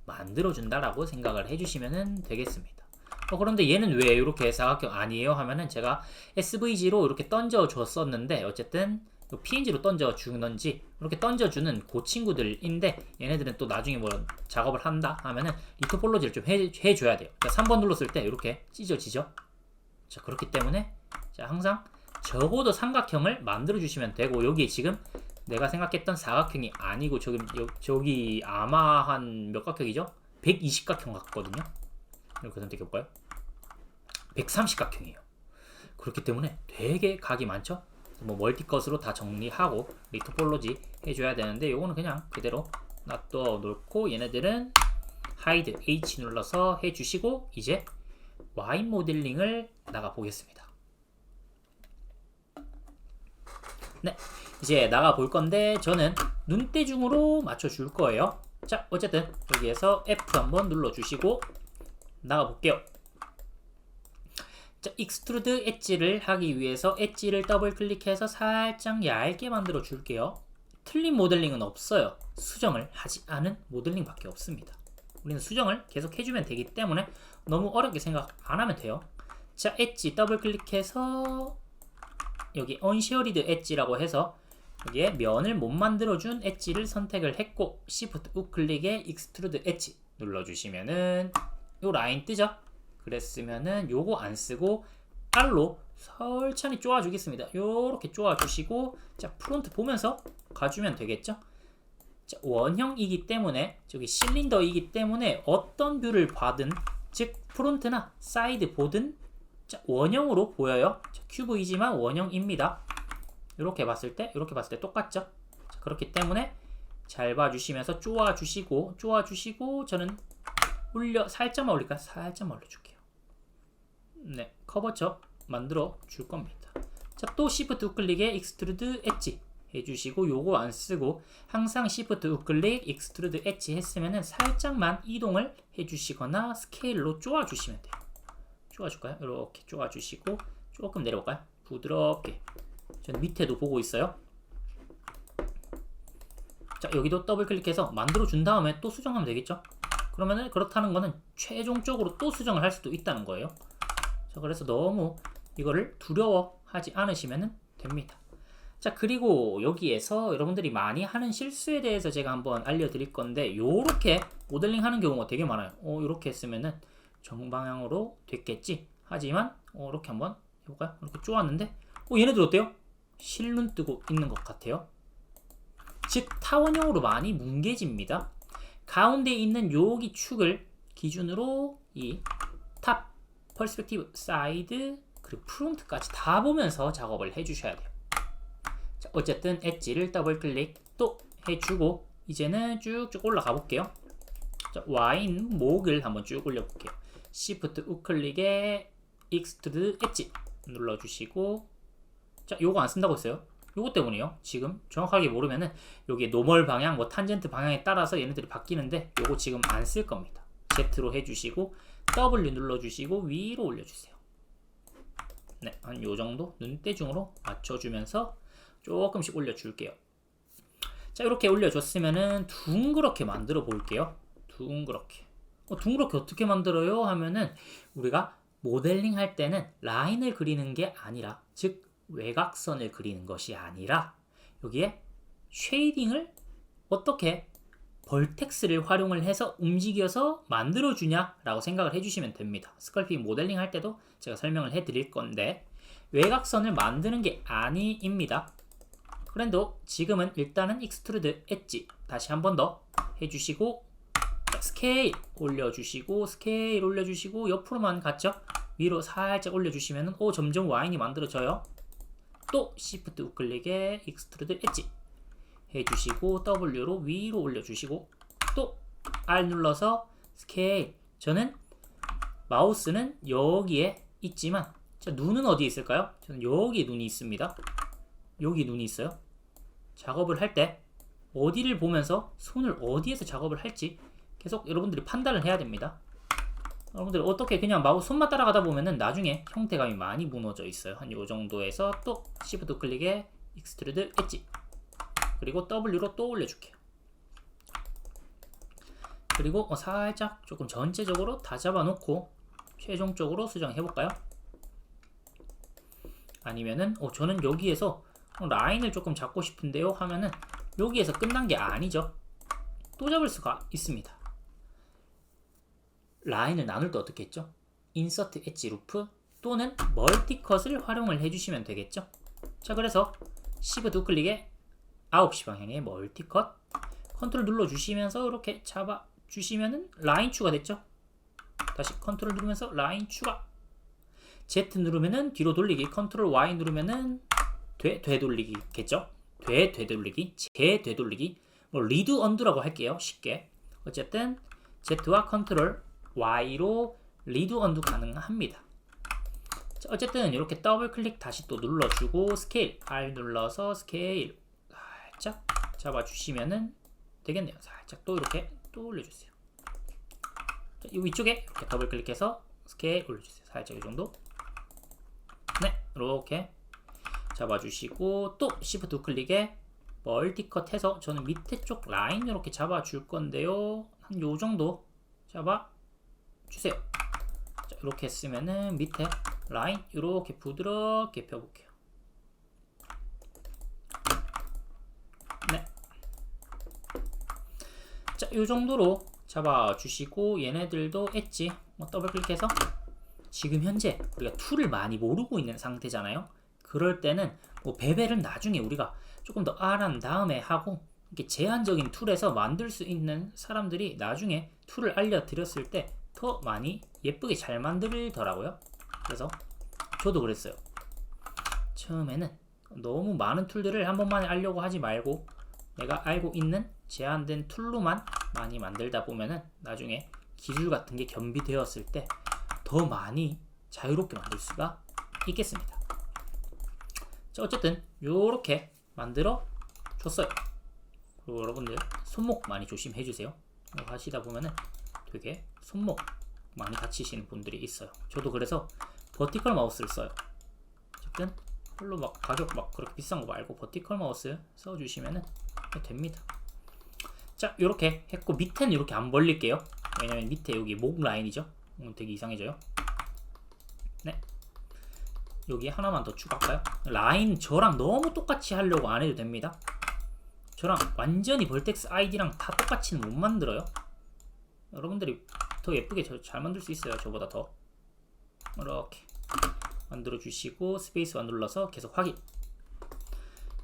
만들어준다라고 생각을 해주시면 되겠습니다. 그런데 얘는 왜 이렇게 사각형 아니에요? 하면은 제가 SVG로 이렇게 던져줬었는데, 어쨌든 PNG로 던져주는지 이렇게 던져주는 그 친구들인데, 얘네들은 또 나중에 뭐 작업을 한다 하면은 리토폴로지를 좀 해줘야 돼요. 그러니까 3번 눌렀을 때 이렇게 찢어지죠. 자, 그렇기 때문에 항상 적어도 삼각형을 만들어주시면 되고, 여기에 지금 내가 생각했던 사각형이 아니고 저기 아마 한 몇 각형이죠? 120각형 같거든요. 이렇게 선택해볼까요? 130각형이에요. 그렇기 때문에 되게 각이 많죠? 뭐 멀티컷으로 다 정리하고 리토폴로지 해줘야 되는데, 요거는 그냥 그대로 놔둬 놓고 얘네들은 하이드 H 눌러서 해주시고, 이제 Y 모델링을 나가 보겠습니다. 네, 이제 나가 볼 건데 저는 눈대중으로 맞춰줄 거예요. 자, 어쨌든 여기에서 F 한번 눌러주시고 나가 볼게요. 자, 익스트루드 엣지를 하기 위해서 엣지를 더블 클릭해서 살짝 얇게 만들어 줄게요. 틀린 모델링은 없어요. 수정을 하지 않은 모델링밖에 없습니다. 우리는 수정을 계속 해주면 되기 때문에 너무 어렵게 생각 안 하면 돼요. 자, 엣지 더블 클릭해서 여기 언쉐어리드 엣지라고 해서 여기에 면을 못 만들어준 엣지를 선택을 했고 Shift 우클릭에 익스트루드 엣지 눌러주시면은 요 라인 뜨죠? 그랬으면은 요거 안 쓰고 R로 설찬히 쪼아주겠습니다. 요렇게 쪼아주시고 자, 프론트 보면서 가주면 되겠죠? 자, 원형이기 때문에 저기 실린더이기 때문에 어떤 뷰를 봐든 즉 프론트나 사이드 보든 자, 원형으로 보여요. 자, 큐브이지만 원형입니다. 이렇게 봤을 때 똑같죠? 자, 그렇기 때문에 잘 봐주시면서 쪼아주시고 저는 살짝만 올릴까요? 살짝만 올려줄게요. 네, 커버처 만들어 줄 겁니다. 자, 또 Shift 우클릭에 익스트루드 엣지 해주시고 요거 안 쓰고 항상 Shift 우클릭 익스트루드 엣지 했으면은 살짝만 이동을 해주시거나 스케일로 쪼아주시면 돼요. 쪼아줄까요? 이렇게 쪼아주시고 조금 내려볼까요? 부드럽게. 저는 밑에도 보고 있어요. 자, 여기도 더블 클릭해서 만들어 준 다음에 또 수정하면 되겠죠? 그러면은 그렇다는 거는 최종적으로 또 수정을 할 수도 있다는 거예요. 자, 그래서 너무 이거를 두려워하지 않으시면 됩니다. 자, 그리고 여기에서 여러분들이 많이 하는 실수에 대해서 제가 한번 알려드릴 건데 요렇게 모델링 하는 경우가 되게 많아요. 요렇게 했으면은 정방향으로 됐겠지. 하지만 이렇게 한번 해볼까요? 이렇게 쪼았는데 얘네들 어때요? 실눈 뜨고 있는 것 같아요. 즉 타원형으로 많이 뭉개집니다. 가운데 있는 여기 축을 기준으로 이 탑, 퍼스펙티브, 사이드, 그리고 프론트까지 다 보면서 작업을 해주셔야 돼요. 자, 어쨌든 엣지를 더블 클릭 또 해주고 이제는 쭉쭉 올라가 볼게요. 자, 와인 목을 한번 쭉 올려볼게요. Shift 우클릭에 익스트루드 엣지 눌러주시고 자, 요거 안 쓴다고 했어요. 요거 때문이에요. 지금 정확하게 모르면은 여기 노멀 방향, 탄젠트 방향에 따라서 얘네들이 바뀌는데 요거 지금 안 쓸 겁니다. Z로 해주시고 W 눌러주시고 위로 올려주세요. 네, 한 요정도 눈대중으로 맞춰주면서 조금씩 올려줄게요. 자, 이렇게 올려줬으면은 둥그렇게 만들어 볼게요. 둥그렇게. 둥그렇게 어떻게 만들어요? 하면은 우리가 모델링 할 때는 라인을 그리는 게 아니라 즉 외곽선을 그리는 것이 아니라 여기에 쉐이딩을 어떻게 벌텍스를 활용을 해서 움직여서 만들어주냐 라고 생각을 해주시면 됩니다. 스컬핑 모델링 할 때도 제가 설명을 해드릴 건데 외곽선을 만드는 게 아니입니다. 그런데 지금은 일단은 익스트루드 엣지 다시 한 번 더 해주시고 스케일 올려주시고 스케일 올려주시고 옆으로만 갔죠? 위로 살짝 올려주시면 점점 와인이 만들어져요. 또 Shift 우클릭에 익스트루드 엣지 해주시고 W로 위로 올려주시고 또 R 눌러서 스케일. 저는 마우스는 여기에 있지만 자, 눈은 어디에 있을까요? 저는 여기 눈이 있습니다. 여기 눈이 있어요. 작업을 할 때 어디를 보면서 손을 어디에서 작업을 할지 계속 여러분들이 판단을 해야 됩니다. 여러분들 어떻게 그냥 마우스 손만 따라가다 보면은 나중에 형태감이 많이 무너져 있어요. 한 요 정도에서 또 Shift 클릭에 익스트루드 엣지 그리고 W로 또 올려줄게요. 그리고 살짝 조금 전체적으로 다 잡아놓고 최종적으로 수정해볼까요? 아니면은 저는 여기에서 라인을 조금 잡고 싶은데요 하면은 여기에서 끝난 게 아니죠. 또 잡을 수가 있습니다. 라인을 나눌 때 어떻게 했죠? 인서트 엣지 루프 또는 멀티컷을 활용을 해주시면 되겠죠. 자, 그래서 Shift 우클릭에 9시 방향의 멀티컷 컨트롤 눌러주시면서 이렇게 잡아주시면은 라인 추가 됐죠. 다시 컨트롤 누르면서 라인 추가 Z 누르면은 뒤로 돌리기 컨트롤 Y 누르면은 되돌리기겠죠. 되돌리기 재되돌리기 리드 언두라고 할게요. 쉽게 어쨌든 Z와 컨트롤 Y로 리드 언두 가능합니다. 자, 어쨌든 이렇게 더블 클릭 다시 또 눌러주고 스케일 R 눌러서 스케일 살짝 잡아주시면은 되겠네요. 살짝 또 이렇게 또 올려주세요. 자, 이 위쪽에 이렇게 더블 클릭해서 스케일 올려주세요. 살짝 이 정도. 이렇게 잡아주시고 또 Shift 우클릭에 멀티컷 해서 저는 밑에 쪽 라인 이렇게 잡아줄 건데요. 한 요 정도 잡아주세요. 자, 이렇게 했으면은 밑에 라인 이렇게 부드럽게 펴볼게요. 네. 자, 요 정도로 잡아주시고 얘네들도 엣지 더블 클릭해서 지금 현재 우리가 툴을 많이 모르고 있는 상태잖아요. 그럴 때는 뭐 베벨은 나중에 우리가 조금 더 알아낸 다음에 하고 이렇게 제한적인 툴에서 만들 수 있는 사람들이 나중에 툴을 알려드렸을 때 더 많이 예쁘게 잘 만들더라고요. 그래서 저도 그랬어요. 처음에는 너무 많은 툴들을 한 번만에 알려고 하지 말고 내가 알고 있는 제한된 툴로만 많이 만들다 보면은 나중에 기술 같은 게 겸비되었을 때 더 많이 자유롭게 만들 수가 있겠습니다. 자, 어쨌든 요렇게 만들어 줬어요. 그리고 여러분들 손목 많이 조심해 주세요. 하시다 보면은 되게 손목 많이 다치시는 분들이 있어요. 저도 그래서 버티컬 마우스를 써요. 어쨌든 별로 막 가격 막 그렇게 비싼 거 말고 버티컬 마우스 써주시면은 됩니다. 자, 요렇게 했고 밑에는 이렇게 안 벌릴게요. 왜냐면 밑에 여기 목 라인이죠. 되게 이상해져요. 네. 여기 하나만 더 추가할까요? 라인 저랑 너무 똑같이 하려고 안 해도 됩니다. 저랑 완전히 벌텍스 아이디랑 다 똑같이는 못 만들어요. 여러분들이 더 예쁘게 잘 만들 수 있어요. 저보다 더. 이렇게 만들어 주시고 스페이스바 눌러서 계속 확인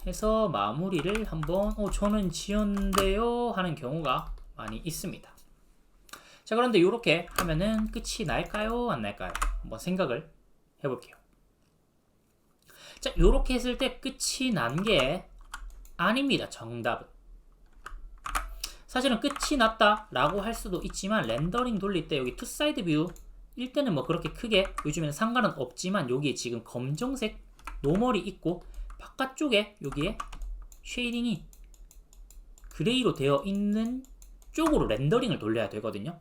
해서 마무리를 한번 저는 지었는데요 하는 경우가 많이 있습니다. 자, 그런데 이렇게 하면은 끝이 날까요? 안 날까요? 한번 생각을 해볼게요. 자, 이렇게 했을 때 끝이 난 게 아닙니다. 정답은. 사실은 끝이 났다 라고 할 수도 있지만 렌더링 돌릴 때 여기 투사이드 뷰 일 때는 뭐 그렇게 크게 요즘에는 상관은 없지만 여기에 지금 검정색 노멀이 있고 바깥쪽에 여기에 쉐이딩이 그레이로 되어 있는 쪽으로 렌더링을 돌려야 되거든요.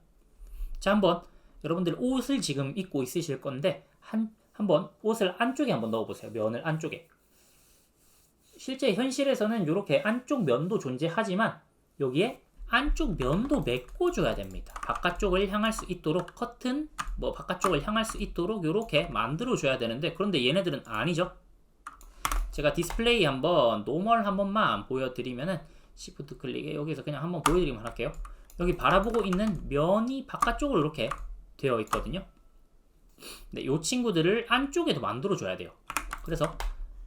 자, 한번 여러분들 옷을 지금 입고 있으실 건데 한번 옷을 안쪽에 한번 넣어보세요. 면을 안쪽에. 실제 현실에서는 이렇게 안쪽 면도 존재하지만 여기에 안쪽 면도 메꿔줘야 됩니다. 바깥쪽을 향할 수 있도록 커튼 뭐 바깥쪽을 향할 수 있도록 이렇게 만들어줘야 되는데 그런데 얘네들은 아니죠. 제가 디스플레이 한번 노멀 한 번만 보여드리면은 시프트 클릭에 여기서 그냥 한번 보여드리면 할게요. 여기 바라보고 있는 면이 바깥쪽으로 이렇게 되어 있거든요. 네, 이 친구들을 안쪽에도 만들어줘야 돼요. 그래서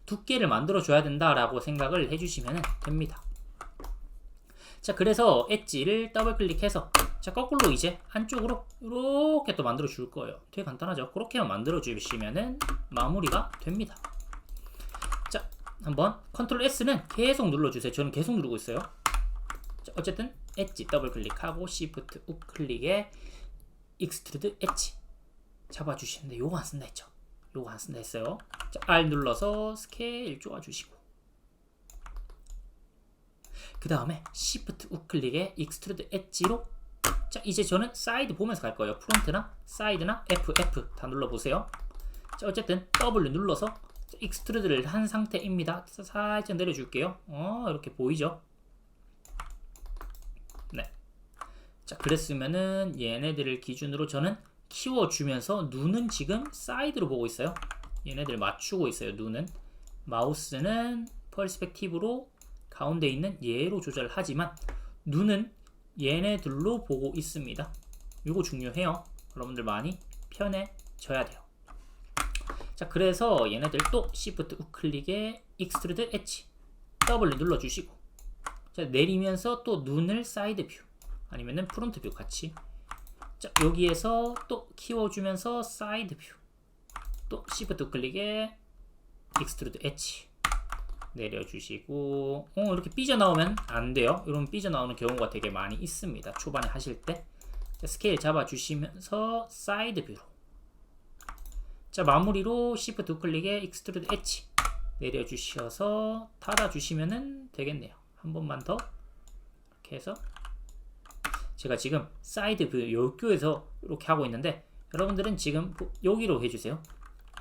두께를 만들어줘야 된다라고 생각을 해주시면 됩니다. 자, 그래서 엣지를 더블 클릭해서 자, 거꾸로 이제 안쪽으로 이렇게 또 만들어 줄 거예요. 되게 간단하죠. 그렇게만 만들어 주시면은 마무리가 됩니다. 자, 한번 컨트롤 S는 계속 눌러주세요. 저는 계속 누르고 있어요. 자, 어쨌든 엣지 더블 클릭하고 시프트 우클릭에 익스트루드 엣지 잡아주시는데 요거 안 쓴다 했죠. 요거 안 쓴다 했어요. 자, R 눌러서 스케일 쪼아주시고 그 다음에 Shift 우클릭에 익스트루드 엣지로 자, 이제 저는 사이드 보면서 갈 거예요. 프론트나 사이드나 F 다 눌러보세요. 자, 어쨌든 W 눌러서 익스트루드를 한 상태입니다. 살짝 내려줄게요. 이렇게 보이죠? 네. 자, 그랬으면은 얘네들을 기준으로 저는 키워주면서 눈은 지금 사이드로 보고 있어요. 얘네들 맞추고 있어요. 눈은 마우스는 퍼스펙티브로 가운데 있는 얘로 조절하지만 눈은 얘네들로 보고 있습니다. 이거 중요해요. 여러분들 많이 편해져야 돼요. 자, 그래서 얘네들 또 Shift 우클릭에 익스트루드 엣지 W 눌러주시고 자, 내리면서 또 눈을 사이드 뷰 아니면은 프론트 뷰 같이 자, 여기에서 또 키워주면서 사이드 뷰 또 Shift 우클릭에 익스트루드 엣지 내려주시고 이렇게 삐져나오면 안 돼요. 이런 삐져나오는 경우가 되게 많이 있습니다. 초반에 하실 때 자, 스케일 잡아주시면서 사이드 뷰로 자, 마무리로 Shift 우클릭에 익스트루드 엣지 내려주셔서 닫아주시면 되겠네요. 한 번만 더 이렇게 해서 제가 지금 사이드 뷰 여기에서 이렇게 하고 있는데 여러분들은 지금 여기로 해주세요.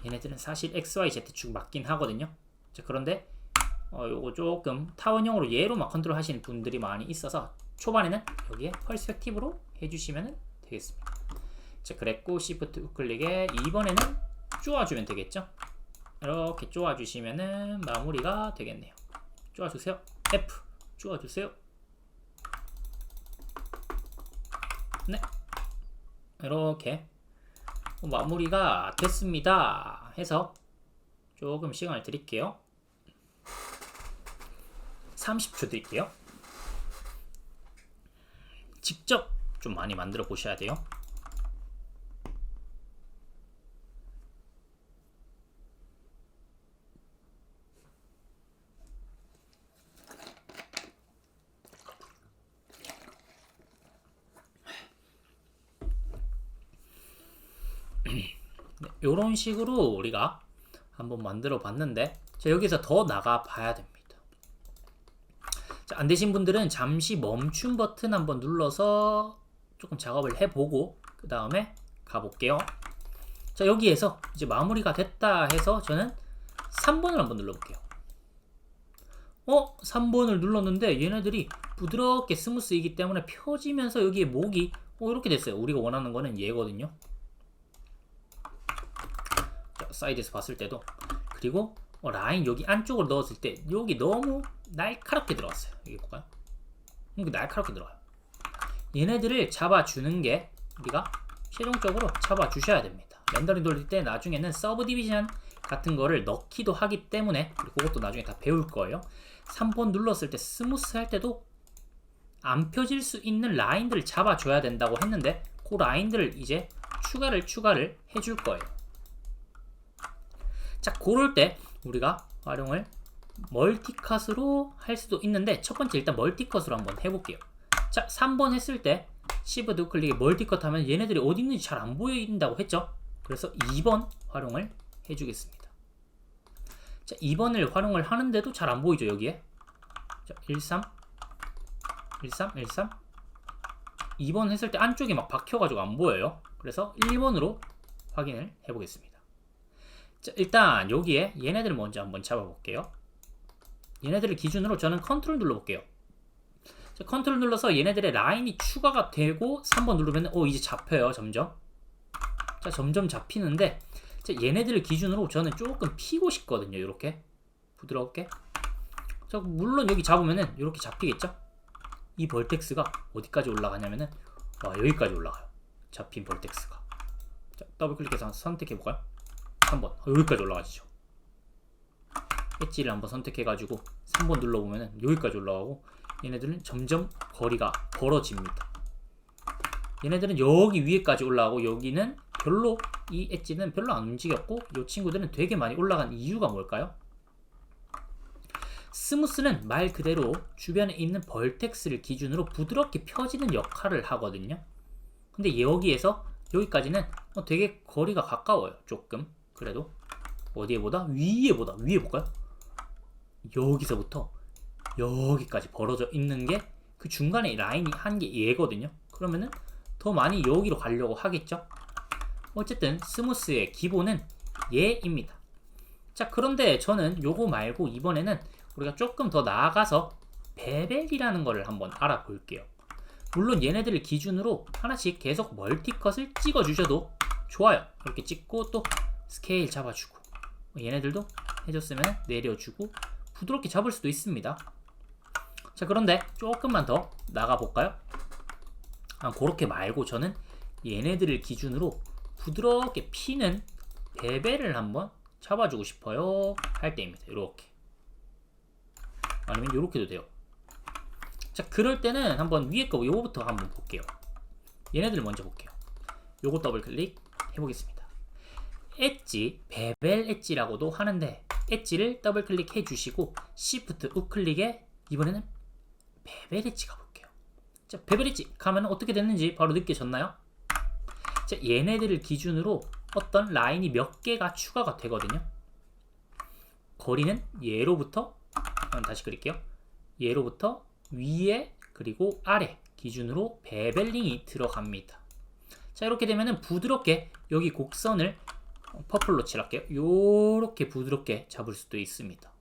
얘네들은 사실 XYZ축 맞긴 하거든요. 자, 그런데 요거 조금 타원형으로 얘로 막 컨트롤 하시는 분들이 많이 있어서 초반에는 여기에 퍼스펙티브로 해주시면 되겠습니다. 자, 그랬고 Shift 우클릭에 2번에는 쪼아주면 되겠죠. 이렇게 쪼아주시면은 마무리가 되겠네요. 쪼아주세요. F 쪼아주세요. 네, 이렇게 마무리가 됐습니다 해서 조금 시간을 드릴게요. 30초 드릴게요. 직접 좀 많이 만들어 보셔야 돼요. 네, 이런 식으로 우리가 한번 만들어 봤는데, 자, 여기서 더 나가 봐야 됩니다. 자, 안 되신 분들은 잠시 멈춤 버튼 한번 눌러서 조금 작업을 해보고 그 다음에 가볼게요. 자, 여기에서 이제 마무리가 됐다 해서 저는 3번을 한번 눌러볼게요. 3번을 눌렀는데 얘네들이 부드럽게 스무스이기 때문에 펴지면서 여기에 목이 이렇게 됐어요. 우리가 원하는 거는 얘거든요. 자, 사이드에서 봤을 때도. 그리고 라인 여기 안쪽으로 넣었을 때 여기 너무 날카롭게 들어갔어요. 여기 볼까요? 이렇게 날카롭게 들어가요. 얘네들을 잡아주는 게 우리가 최종적으로 잡아주셔야 됩니다. 렌더링 돌릴 때 나중에는 서브 디비전 같은 거를 넣기도 하기 때문에 그것도 나중에 다 배울 거예요. 3번 눌렀을 때 스무스 할 때도 안 펴질 수 있는 라인들을 잡아줘야 된다고 했는데 그 라인들을 이제 추가를 해줄 거예요. 자, 그럴 때 우리가 활용을 멀티컷으로 할 수도 있는데 첫 번째 일단 멀티컷으로 한번 해볼게요. 자, 3번 했을 때 Shift 클릭에 멀티컷 하면 얘네들이 어디 있는지 잘 안 보인다고 했죠. 그래서 2번 활용을 해주겠습니다. 자, 2번을 활용을 하는데도 잘 안 보이죠, 여기에. 자, 13 2번 했을 때 안쪽에 막 박혀가지고 안 보여요. 그래서 1번으로 확인을 해보겠습니다. 자, 일단 여기에 얘네들을 먼저 한번 잡아볼게요. 얘네들을 기준으로 저는 컨트롤 눌러볼게요. 자, 컨트롤 눌러서 얘네들의 라인이 추가가 되고 3번 누르면 이제 잡혀요. 점점. 자, 점점 잡히는데 자, 얘네들을 기준으로 저는 조금 피고 싶거든요. 이렇게 부드럽게. 자, 물론 여기 잡으면은 이렇게 잡히겠죠. 이 벌텍스가 어디까지 올라가냐면은 여기까지 올라가요. 잡힌 벌텍스가. 자, 더블 클릭해서 선택해볼까요? 한번 여기까지 올라가지죠. 엣지를 한번 선택해가지고 3번 눌러보면은 여기까지 올라가고 얘네들은 점점 거리가 벌어집니다. 얘네들은 여기 위에까지 올라가고 여기는 별로 이 엣지는 별로 안 움직였고 이 친구들은 되게 많이 올라간 이유가 뭘까요? 스무스는 말 그대로 주변에 있는 벌텍스를 기준으로 부드럽게 펴지는 역할을 하거든요. 근데 여기에서 여기까지는 되게 거리가 가까워요. 조금. 그래도 어디에보다? 위에 볼까요? 여기서부터 여기까지 벌어져 있는 게 그 중간에 라인이 한 게 얘거든요. 그러면은 더 많이 여기로 가려고 하겠죠. 어쨌든 스무스의 기본은 얘입니다. 자, 그런데 저는 요거 말고 이번에는 우리가 조금 더 나아가서 베벨이라는 거를 한번 알아볼게요. 물론 얘네들을 기준으로 하나씩 계속 멀티컷을 찍어 주셔도 좋아요. 이렇게 찍고 또 스케일 잡아주고 얘네들도 해줬으면 내려주고 부드럽게 잡을 수도 있습니다. 자, 그런데 조금만 더 나가볼까요? 그렇게 말고 저는 얘네들을 기준으로 부드럽게 피는 베벨을 한번 잡아주고 싶어요 할 때입니다. 이렇게 아니면 이렇게도 돼요. 자, 그럴 때는 한번 위에 거 요거부터 한번 볼게요. 얘네들 먼저 볼게요. 요거 더블 클릭 해보겠습니다. 엣지, 베벨 엣지라고도 하는데 엣지를 더블 클릭해 주시고 Shift 우클릭에 이번에는 베벨 엣지 가볼게요. 자, 베벨 엣지 가면 어떻게 됐는지 바로 느껴졌나요? 자, 얘네들을 기준으로 어떤 라인이 몇 개가 추가가 되거든요. 거리는 얘로부터 다시 그릴게요. 얘로부터 위에 그리고 아래 기준으로 베벨링이 들어갑니다. 자, 이렇게 되면은 부드럽게 여기 곡선을 퍼플로 칠할게요. 요렇게 부드럽게 잡을 수도 있습니다.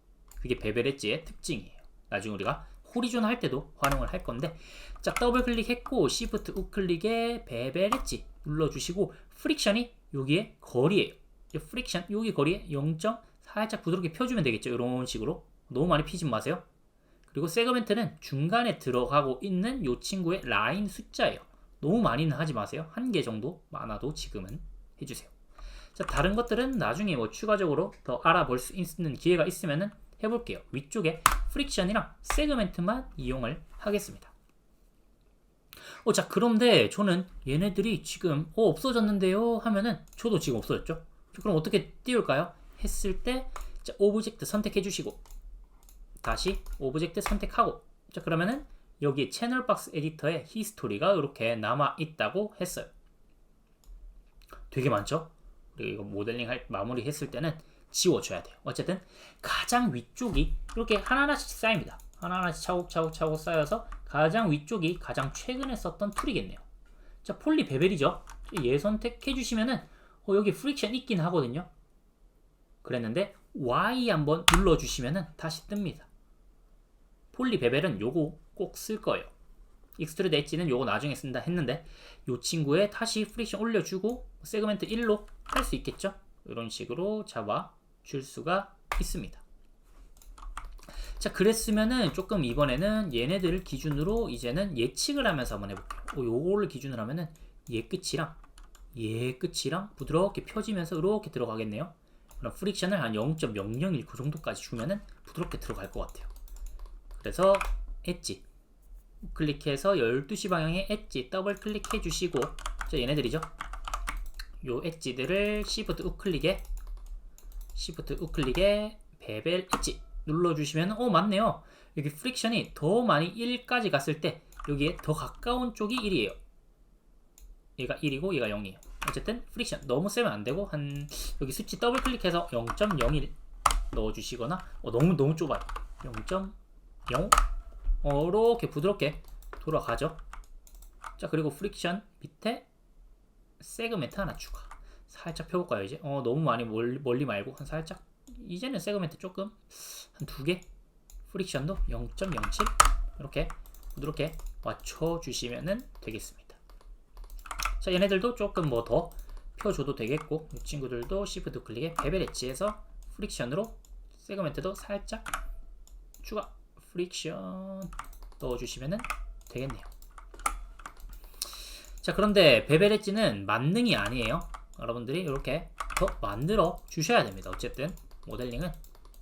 그게 베벨 엣지의 특징이에요. 나중에 우리가 호리존 할 때도 활용을 할 건데, 자, 더블 클릭했고 시프트 우클릭에 베벨 엣지 눌러주시고 프릭션이 여기에 거리예요. 프릭션 여기 거리에 0. 살짝 부드럽게 펴주면 되겠죠. 이런 식으로 너무 많이 피지 마세요. 그리고 세그멘트는 중간에 들어가고 있는 이 친구의 라인 숫자예요. 너무 많이는 하지 마세요. 1개 정도 많아도 지금은 해주세요. 자, 다른 것들은 나중에 뭐 추가적으로 더 알아볼 수 있는 기회가 있으면은 해볼게요. 위쪽에 프릭션이랑 세그멘트만 이용을 하겠습니다. 자, 그런데 저는 얘네들이 지금 없어졌는데요 하면은 저도 지금 없어졌죠. 그럼 어떻게 띄울까요? 했을 때 자, 오브젝트 선택해 주시고 다시 오브젝트 선택하고, 자, 그러면은 여기 채널 박스 에디터에 히스토리가 이렇게 남아 있다고 했어요. 되게 많죠? 그리고 이거 모델링 마무리 했을 때는 지워줘야 돼요. 어쨌든 가장 위쪽이 이렇게 하나하나씩 쌓입니다. 하나하나씩 차곡차곡 쌓여서 가장 위쪽이 가장 최근에 썼던 툴이겠네요. 자, 폴리 베벨이죠. 얘 선택해 주시면은 여기 프릭션 있긴 하거든요. 그랬는데 Y 한번 눌러주시면은 다시 뜹니다. 폴리 베벨은 요거 꼭 쓸 거예요. 익스트루드 엣지는 요거 나중에 쓴다 했는데 요 친구에 다시 프릭션 올려주고 세그멘트 1로 할 수 있겠죠? 이런 식으로 잡아줄 수가 있습니다. 자, 그랬으면은 조금 이번에는 얘네들을 기준으로 이제는 예측을 하면서 한번 해볼게요. 요거를 기준으로 하면은 얘 끝이랑 부드럽게 펴지면서 이렇게 들어가겠네요. 그럼 프릭션을 한 0.001 그 정도까지 주면은 부드럽게 들어갈 것 같아요. 그래서 엣지 클릭해서 12시 방향의 엣지 더블 클릭해 주시고, 자, 얘네들이죠. 요 엣지들을 시프트 우클릭에 베벨 엣지 눌러주시면 맞네요. 여기 프릭션이 더 많이 1까지 갔을 때 여기에 더 가까운 쪽이 1이에요. 얘가 1이고 얘가 0이에요. 어쨌든 프릭션 너무 세면 안되고 여기 수치 더블 클릭해서 0.01 넣어주시거나 너무 좁아요. 0.0 이렇게 부드럽게 돌아가죠. 자, 그리고 프릭션 밑에 세그멘트 하나 추가. 살짝 펴볼까요 이제? 너무 많이 멀리 말고 한 살짝. 이제는 세그멘트 조금 한 2개. 프릭션도 0.07 이렇게 부드럽게 맞춰주시면 되겠습니다. 자, 얘네들도 조금 뭐 더 펴줘도 되겠고, 이 친구들도 시프트 클릭에 베벨 엣지에서 프릭션으로 세그멘트도 살짝 추가 프릭션 넣어주시면 되겠네요. 자, 그런데 베벨 엣지는 만능이 아니에요. 여러분들이 이렇게 더 만들어 주셔야 됩니다. 어쨌든 모델링은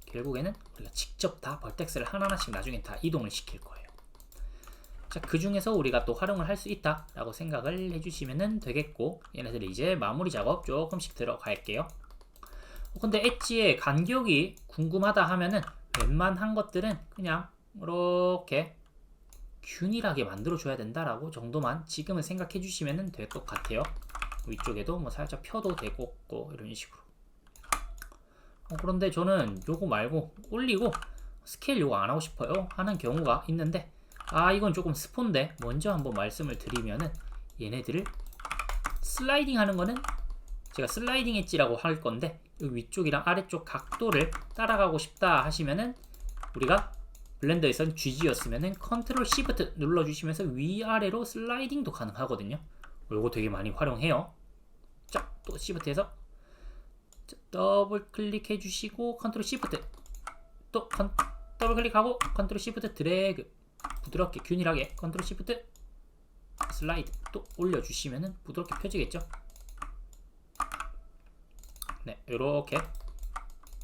결국에는 우리가 직접 다 벌텍스를 하나하나씩 나중에 다 이동을 시킬 거예요. 자, 그 중에서 우리가 또 활용을 할 수 있다라고 생각을 해주시면 되겠고, 얘네들이 이제 마무리 작업 조금씩 들어갈게요. 근데 엣지의 간격이 궁금하다 하면은 웬만한 것들은 그냥 이렇게 균일하게 만들어줘야 된다라고 정도만 지금은 생각해 주시면 될 것 같아요. 위쪽에도 뭐 살짝 펴도 되고 이런 식으로. 그런데 저는 요거 말고 올리고 스케일 요거 안 하고 싶어요 하는 경우가 있는데, 이건 조금 스폰데 먼저 한번 말씀을 드리면은, 얘네들을 슬라이딩 하는 거는 제가 슬라이딩 엣지라고 할 건데, 여기 위쪽이랑 아래쪽 각도를 따라가고 싶다 하시면은 우리가 블렌더에선 GG였으면은 컨트롤 시프트 눌러주시면서 위아래로 슬라이딩도 가능하거든요. 요거 되게 많이 활용해요. 자, 또 시프트에서 더블 클릭해 주시고 컨트롤 시프트 또 더블 클릭하고 컨트롤 시프트 드래그 부드럽게 균일하게 컨트롤 시프트 슬라이드 또 올려주시면은 부드럽게 펴지겠죠. 네, 요렇게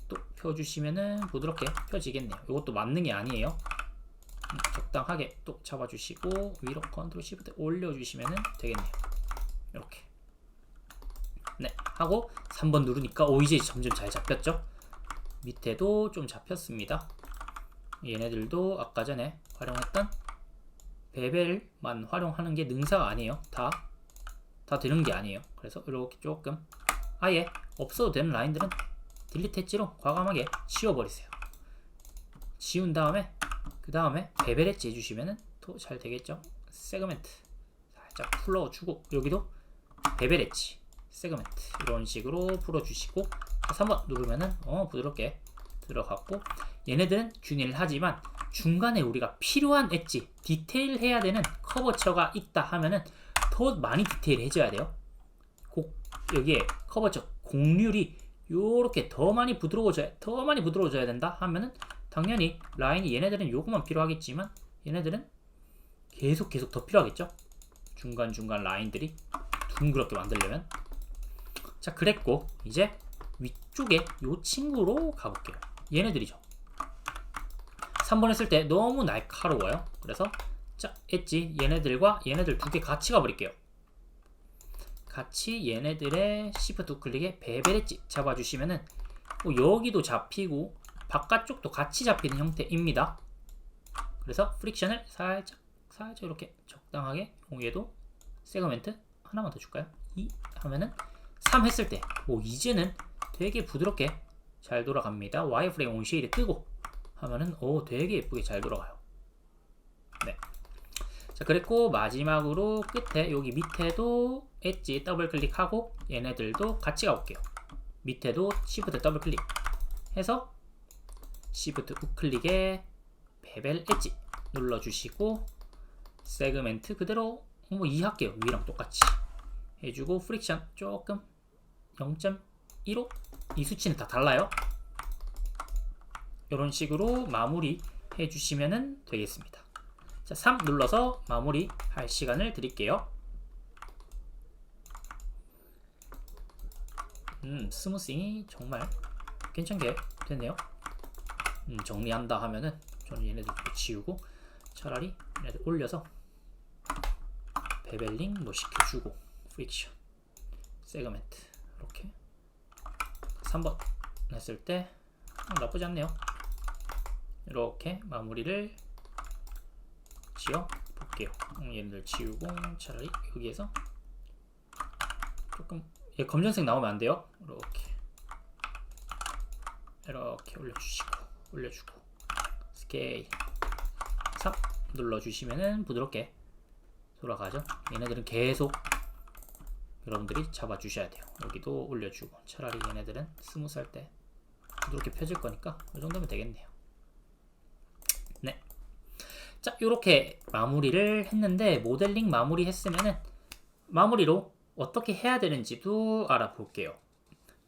또 펴주시면은 부드럽게 펴지겠네요. 이것도 만능이 아니에요. 적당하게 또 잡아주시고 위로 컨트롤 시프트 올려주시면은 되겠네요. 이렇게. 네, 하고 3번 누르니까 이제 점점 잘 잡혔죠. 밑에도 좀 잡혔습니다. 얘네들도 아까 전에 활용했던 베벨만 활용하는 게 능사가 아니에요. 다 되는 게 아니에요. 그래서 이렇게 조금 아예 없어도 되는 라인들은 딜리트 엣지로 과감하게 지워버리세요. 지운 다음에 그 다음에 베벨 엣지 해주시면은 더 잘 되겠죠. 세그멘트 살짝 풀어주고, 여기도 베벨 엣지 세그멘트 이런 식으로 풀어주시고 3번 누르면은 부드럽게 들어갔고, 얘네들은 균일 하지만 중간에 우리가 필요한 엣지 디테일 해야 되는 커버처가 있다 하면은 더 많이 디테일 해줘야 돼요. 여기에 커버처 곡률이 요렇게 더 많이 부드러워져야 된다 하면은 당연히 라인이, 얘네들은 요것만 필요하겠지만 얘네들은 계속 더 필요하겠죠. 중간중간 라인들이 둥그렇게 만들려면. 자, 그랬고 이제 위쪽에 요 친구로 가볼게요. 얘네들이죠. 3번 했을 때 너무 날카로워요. 그래서 자, 엣지 얘네들과 얘네들 두 개 같이 가버릴게요. 같이 얘네들의 시프트 우클릭에 베벨 엣지 잡아주시면은 여기도 잡히고 바깥쪽도 같이 잡히는 형태입니다. 그래서 프릭션을 살짝 이렇게 적당하게, 여기에도 세그멘트 하나만 더 줄까요? 2 하면은 3 했을 때 이제는 되게 부드럽게 잘 돌아갑니다. 와이어프레임 온 쉐이드 끄고 하면은 되게 예쁘게 잘 돌아가요. 네. 자, 그랬고 마지막으로 끝에 여기 밑에도 엣지 더블 클릭하고 얘네들도 같이 가볼게요. 밑에도 시프트 더블 클릭 해서 시프트 우클릭에 베벨 엣지 눌러주시고 세그멘트 그대로 2 할게요. 위랑 똑같이 해주고 프릭션 조금 0.15 이 수치는 다 달라요. 이런 식으로 마무리 해주시면 되겠습니다. 자, 3 눌러서 마무리 할 시간을 드릴게요. 스무싱이 정말 괜찮게 됐네요. 정리한다 하면은 저는 얘네들 지우고 차라리 얘네들 올려서 베벨링 시켜주고 프릭션 세그멘트 이렇게 3번 했을 때 나쁘지 않네요. 이렇게 마무리를 지어 볼게요. 얘네들 지우고 차라리 여기에서 조금 검정색 나오면 안 돼요. 이렇게 올려주고 스케일 3 눌러주시면은 부드럽게 돌아가죠. 얘네들은 계속 여러분들이 잡아주셔야 돼요. 여기도 올려주고, 차라리 얘네들은 스무스할 때 부드럽게 펴질 거니까 이 정도면 되겠네요. 네. 자, 이렇게 마무리를 했는데, 모델링 마무리 했으면은 마무리로 어떻게 해야 되는지도 알아볼게요.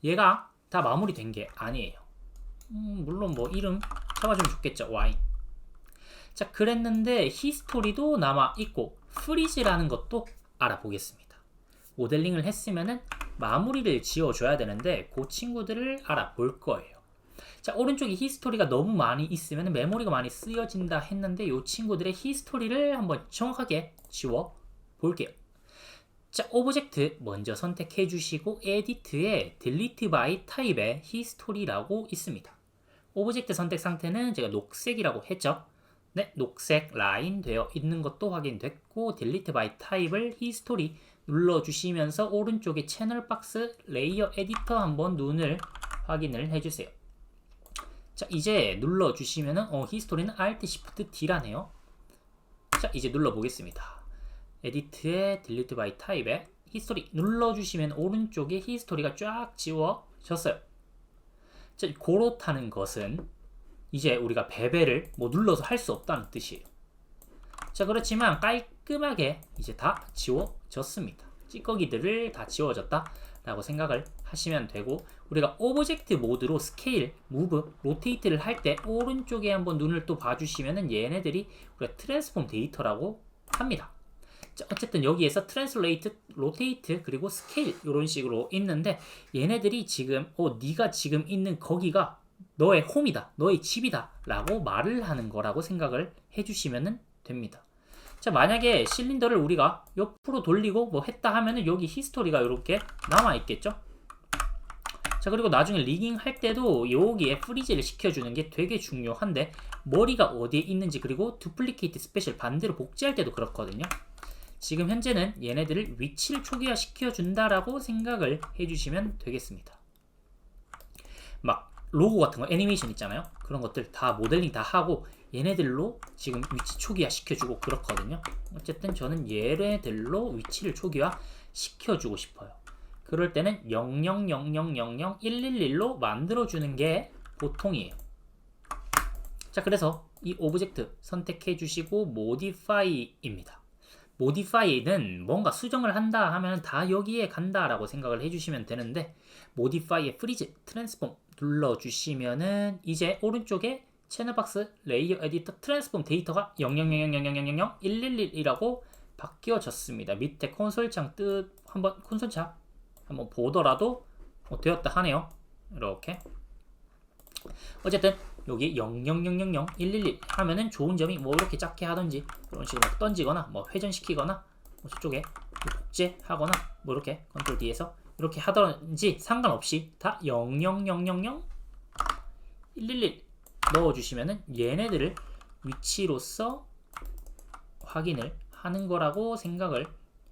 얘가 다 마무리된 게 아니에요. 물론 이름 잡아주면 좋겠죠. 와인. 자, 그랬는데 히스토리도 남아있고 프리즈라는 것도 알아보겠습니다. 모델링을 했으면은 마무리를 지어줘야 되는데 그 친구들을 알아볼 거예요. 자, 오른쪽에 히스토리가 너무 많이 있으면 메모리가 많이 쓰여진다 했는데 이 친구들의 히스토리를 한번 정확하게 지워 볼게요. 자, 오브젝트 먼저 선택해 주시고 에디트에 delete by type의 히스토리라고 있습니다. 오브젝트 선택 상태는 제가 녹색이라고 했죠. 네, 녹색 라인 되어 있는 것도 확인됐고 delete by type를 히스토리 눌러주시면서 오른쪽에 채널 박스 레이어 에디터 한번 눈을 확인을 해주세요. 자, 이제 눌러주시면은 히스토리는 Alt Shift D라네요. 자, 이제 눌러보겠습니다. 에디트에 delete by type에 히스토리 눌러주시면 오른쪽에 히스토리가 쫙 지워졌어요. 자, 그렇다는 것은 이제 우리가 베벨을 눌러서 할 수 없다는 뜻이에요. 자, 그렇지만 깔끔하게 이제 다 지워졌습니다. 찌꺼기들을 다 지워졌다 라고 생각을 하시면 되고, 우리가 오브젝트 모드로 스케일, 무브, 로테이트를 할 때 오른쪽에 한번 눈을 또 봐주시면은 얘네들이 우리가 트랜스폼 데이터라고 합니다. 자, 어쨌든 여기에서 트랜슬레이트, 로테이트, 그리고 스케일 이런 식으로 있는데 얘네들이 지금 네가 지금 있는 거기가 너의 홈이다, 너의 집이다 라고 말을 하는 거라고 생각을 해주시면 됩니다. 자, 만약에 실린더를 우리가 옆으로 돌리고 했다 하면은 여기 히스토리가 이렇게 남아있겠죠. 자, 그리고 나중에 리깅 할 때도 여기에 프리즈를 시켜주는 게 되게 중요한데 머리가 어디에 있는지, 그리고 두플리케이트 스페셜 반대로 복제할 때도 그렇거든요. 지금 현재는 얘네들을 위치를 초기화 시켜준다라고 생각을 해주시면 되겠습니다. 로고 같은 거, 애니메이션 있잖아요. 그런 것들 다 모델링 다 하고 얘네들로 지금 위치 초기화 시켜주고 그렇거든요. 어쨌든 저는 얘네들로 위치를 초기화 시켜주고 싶어요. 그럴 때는 000000111로 만들어주는 게 보통이에요. 자, 그래서 이 오브젝트 선택해 주시고 modify입니다. modify는 뭔가 수정을 한다 하면 다 여기에 간다라고 생각을 해주시면 되는데, modify의 freeze, transform 눌러주시면은 이제 오른쪽에 채널박스, 레이어 에디터, 트랜스폼 데이터가 00000000111이라고 바뀌어졌습니다. 밑에 콘솔창 한번 콘솔창 한번 보더라도 되었다 하네요. 이렇게. 어쨌든 여기 000000111 하면은 좋은 점이 뭐 이렇게 작게 하든지 이런 식으로 막 던지거나 뭐 회전시키거나 뭐 저쪽에 복제하거나 뭐 이렇게 컨트롤 D에서 이렇게 하든지 상관없이 다 000000111 넣어주시면은 얘네들을 위치로서 확인을 하는 거라고 생각을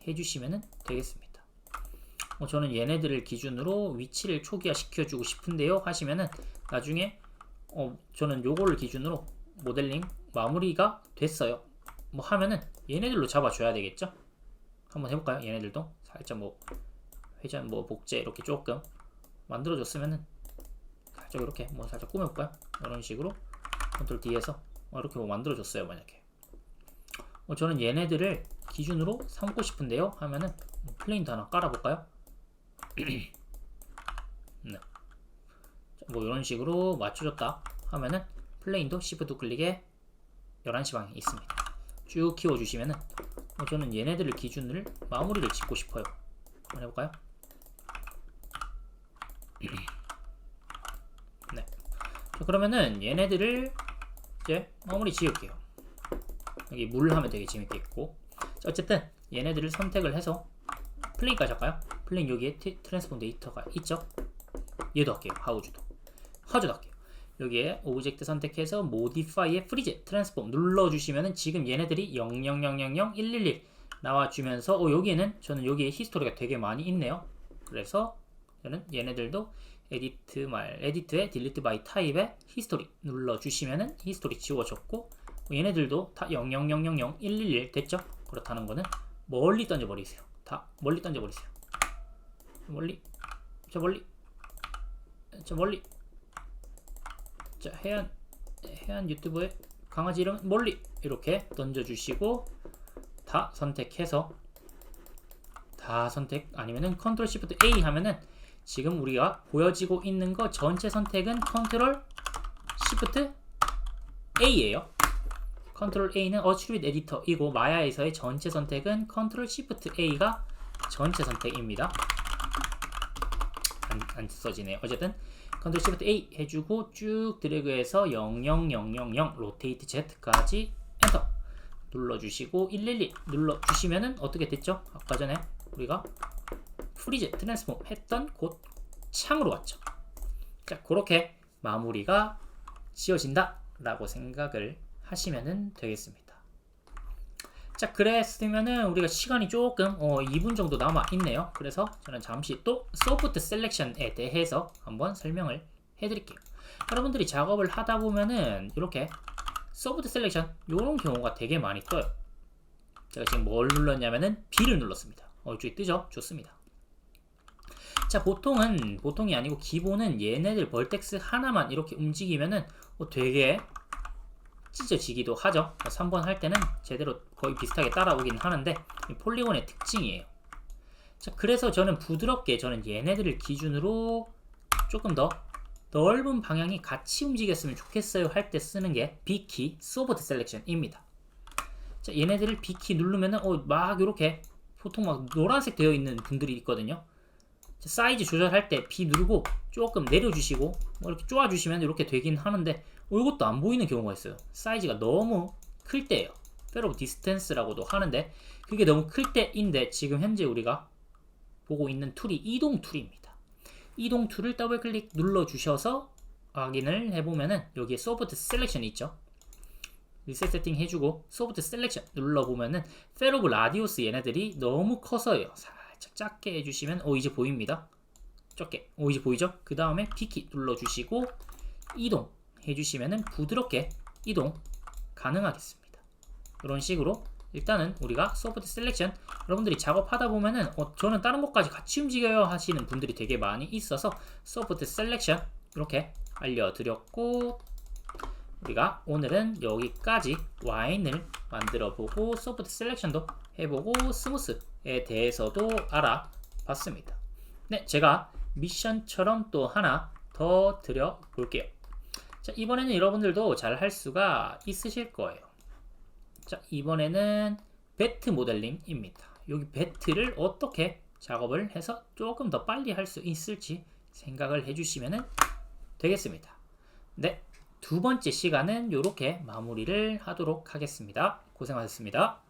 해주시면 되겠습니다. 저는 얘네들을 기준으로 위치를 초기화 시켜주고 싶은데요 하시면은 나중에 저는 요거를 기준으로 모델링 마무리가 됐어요 뭐 하면은 얘네들로 잡아줘야 되겠죠. 한번 해볼까요? 얘네들도 살짝 뭐 회전 뭐 복제 이렇게 조금 만들어줬으면은 살짝 이렇게 뭐 살짝 꾸며볼까요? 이런 식으로 컨트롤 D에서 이렇게 뭐 만들어줬어요. 만약에 저는 얘네들을 기준으로 삼고 싶은데요 하면은 플레인도 하나 깔아볼까요? 네. 뭐 이런 식으로 맞춰줬다 하면은 플레인도 Shift 클릭에 11시 방향에 있습니다. 쭉 키워주시면은 저는 얘네들을 기준을 마무리를 짓고 싶어요. 한번 해볼까요? 네. 자, 그러면은 얘네들을 이제 마무리 지을게요. 여기 물 하면 되게 재밌겠고. 자, 어쨌든 얘네들을 선택을 해서 플레인까지 할까요? 플레인 여기에 트랜스폼 데이터가 있죠? 얘도 할게요. 하우즈도 할게요. 여기에 오브젝트 선택해서 modify의 freeze, transform 눌러주시면은 지금 얘네들이 000000111 나와주면서 여기에는 저는 여기에 히스토리가 되게 많이 있네요. 그래서 저는 얘네들도 에디트에 delete by type에 히스토리 눌러주시면은 히스토리 지워졌고, 얘네들도 다 000000111 됐죠? 그렇다는 거는 멀리 던져버리세요. 다 멀리 던져버리세요. 저 멀리. 자, 해안 유튜브에 강아지 이름 멀리 이렇게 던져주시고 다 선택해서 다 선택 아니면은 컨트롤 시프트 A 하면은 지금 우리가 보여지고 있는 거 전체 선택은 컨트롤 시프트 A예요. 컨트롤 A는 어트리뷰트 에디터이고 마야에서의 전체 선택은 컨트롤 시프트 A가 전체 선택입니다. 안 써지네요. 어쨌든 컨트롤 시프트 A 해주고 쭉 드래그해서 00000 로테이트 Z까지 엔터 눌러주시고 112 눌러주시면은 어떻게 됐죠? 아까 전에 우리가 프리즈 트랜스폼 했던 곳 창으로 왔죠. 자, 그렇게 마무리가 지어진다 라고 생각을 하시면 되겠습니다. 자, 그랬으면은 우리가 시간이 조금 2분 정도 남아 있네요. 그래서 저는 잠시 또 소프트 셀렉션에 대해서 한번 설명을 해드릴게요. 여러분들이 작업을 하다 보면은 이렇게 소프트 셀렉션 이런 경우가 되게 많이 떠요. 제가 지금 뭘 눌렀냐면은 B를 눌렀습니다. 이쪽에 뜨죠? 좋습니다. 자, 보통이 아니고 기본은 얘네들 벌텍스 하나만 이렇게 움직이면은 되게 찢어지기도 하죠. 3번 할 때는 제대로 거의 비슷하게 따라오긴 하는데 폴리곤의 특징이에요. 자, 그래서 저는 부드럽게 얘네들을 기준으로 조금 더 넓은 방향이 같이 움직였으면 좋겠어요 할 때 쓰는 게 B키 소프트 셀렉션입니다. 자, 얘네들을 B키 누르면은 막 이렇게 보통 막 노란색 되어 있는 분들이 있거든요. 자, 사이즈 조절할 때 B 누르고 조금 내려주시고 이렇게 쪼아주시면 이렇게 되긴 하는데 이것도 안 보이는 경우가 있어요. 사이즈가 너무 클 때예요. 페어 오브 디스텐스라고도 하는데 그게 너무 클 때인데 지금 현재 우리가 보고 있는 툴이 이동 툴입니다. 이동 툴을 더블 클릭 눌러주셔서 확인을 해보면은 여기에 소프트 셀렉션이 있죠. 리셋 세팅 해주고 소프트 셀렉션 눌러보면은 페어 오브 라디우스 얘네들이 너무 커서요. 살짝 작게 해주시면 이제 보입니다. 적게 이제 보이죠? 그 다음에 B키 눌러주시고 이동 해주시면은 부드럽게 이동 가능하겠습니다. 이런 식으로 일단은 우리가 소프트 셀렉션, 여러분들이 작업하다 보면은 저는 다른 것까지 같이 움직여요 하시는 분들이 되게 많이 있어서 소프트 셀렉션 이렇게 알려드렸고, 우리가 오늘은 여기까지 와인을 만들어 보고 소프트 셀렉션도 해보고 스무스에 대해서도 알아봤습니다. 네, 제가 미션처럼 또 하나 더 드려 볼게요. 자, 이번에는 여러분들도 잘 할 수가 있으실 거예요. 자, 이번에는 배트 모델링입니다. 여기 배트를 어떻게 작업을 해서 조금 더 빨리 할 수 있을지 생각을 해주시면 되겠습니다. 네, 두 번째 시간은 이렇게 마무리를 하도록 하겠습니다. 고생하셨습니다.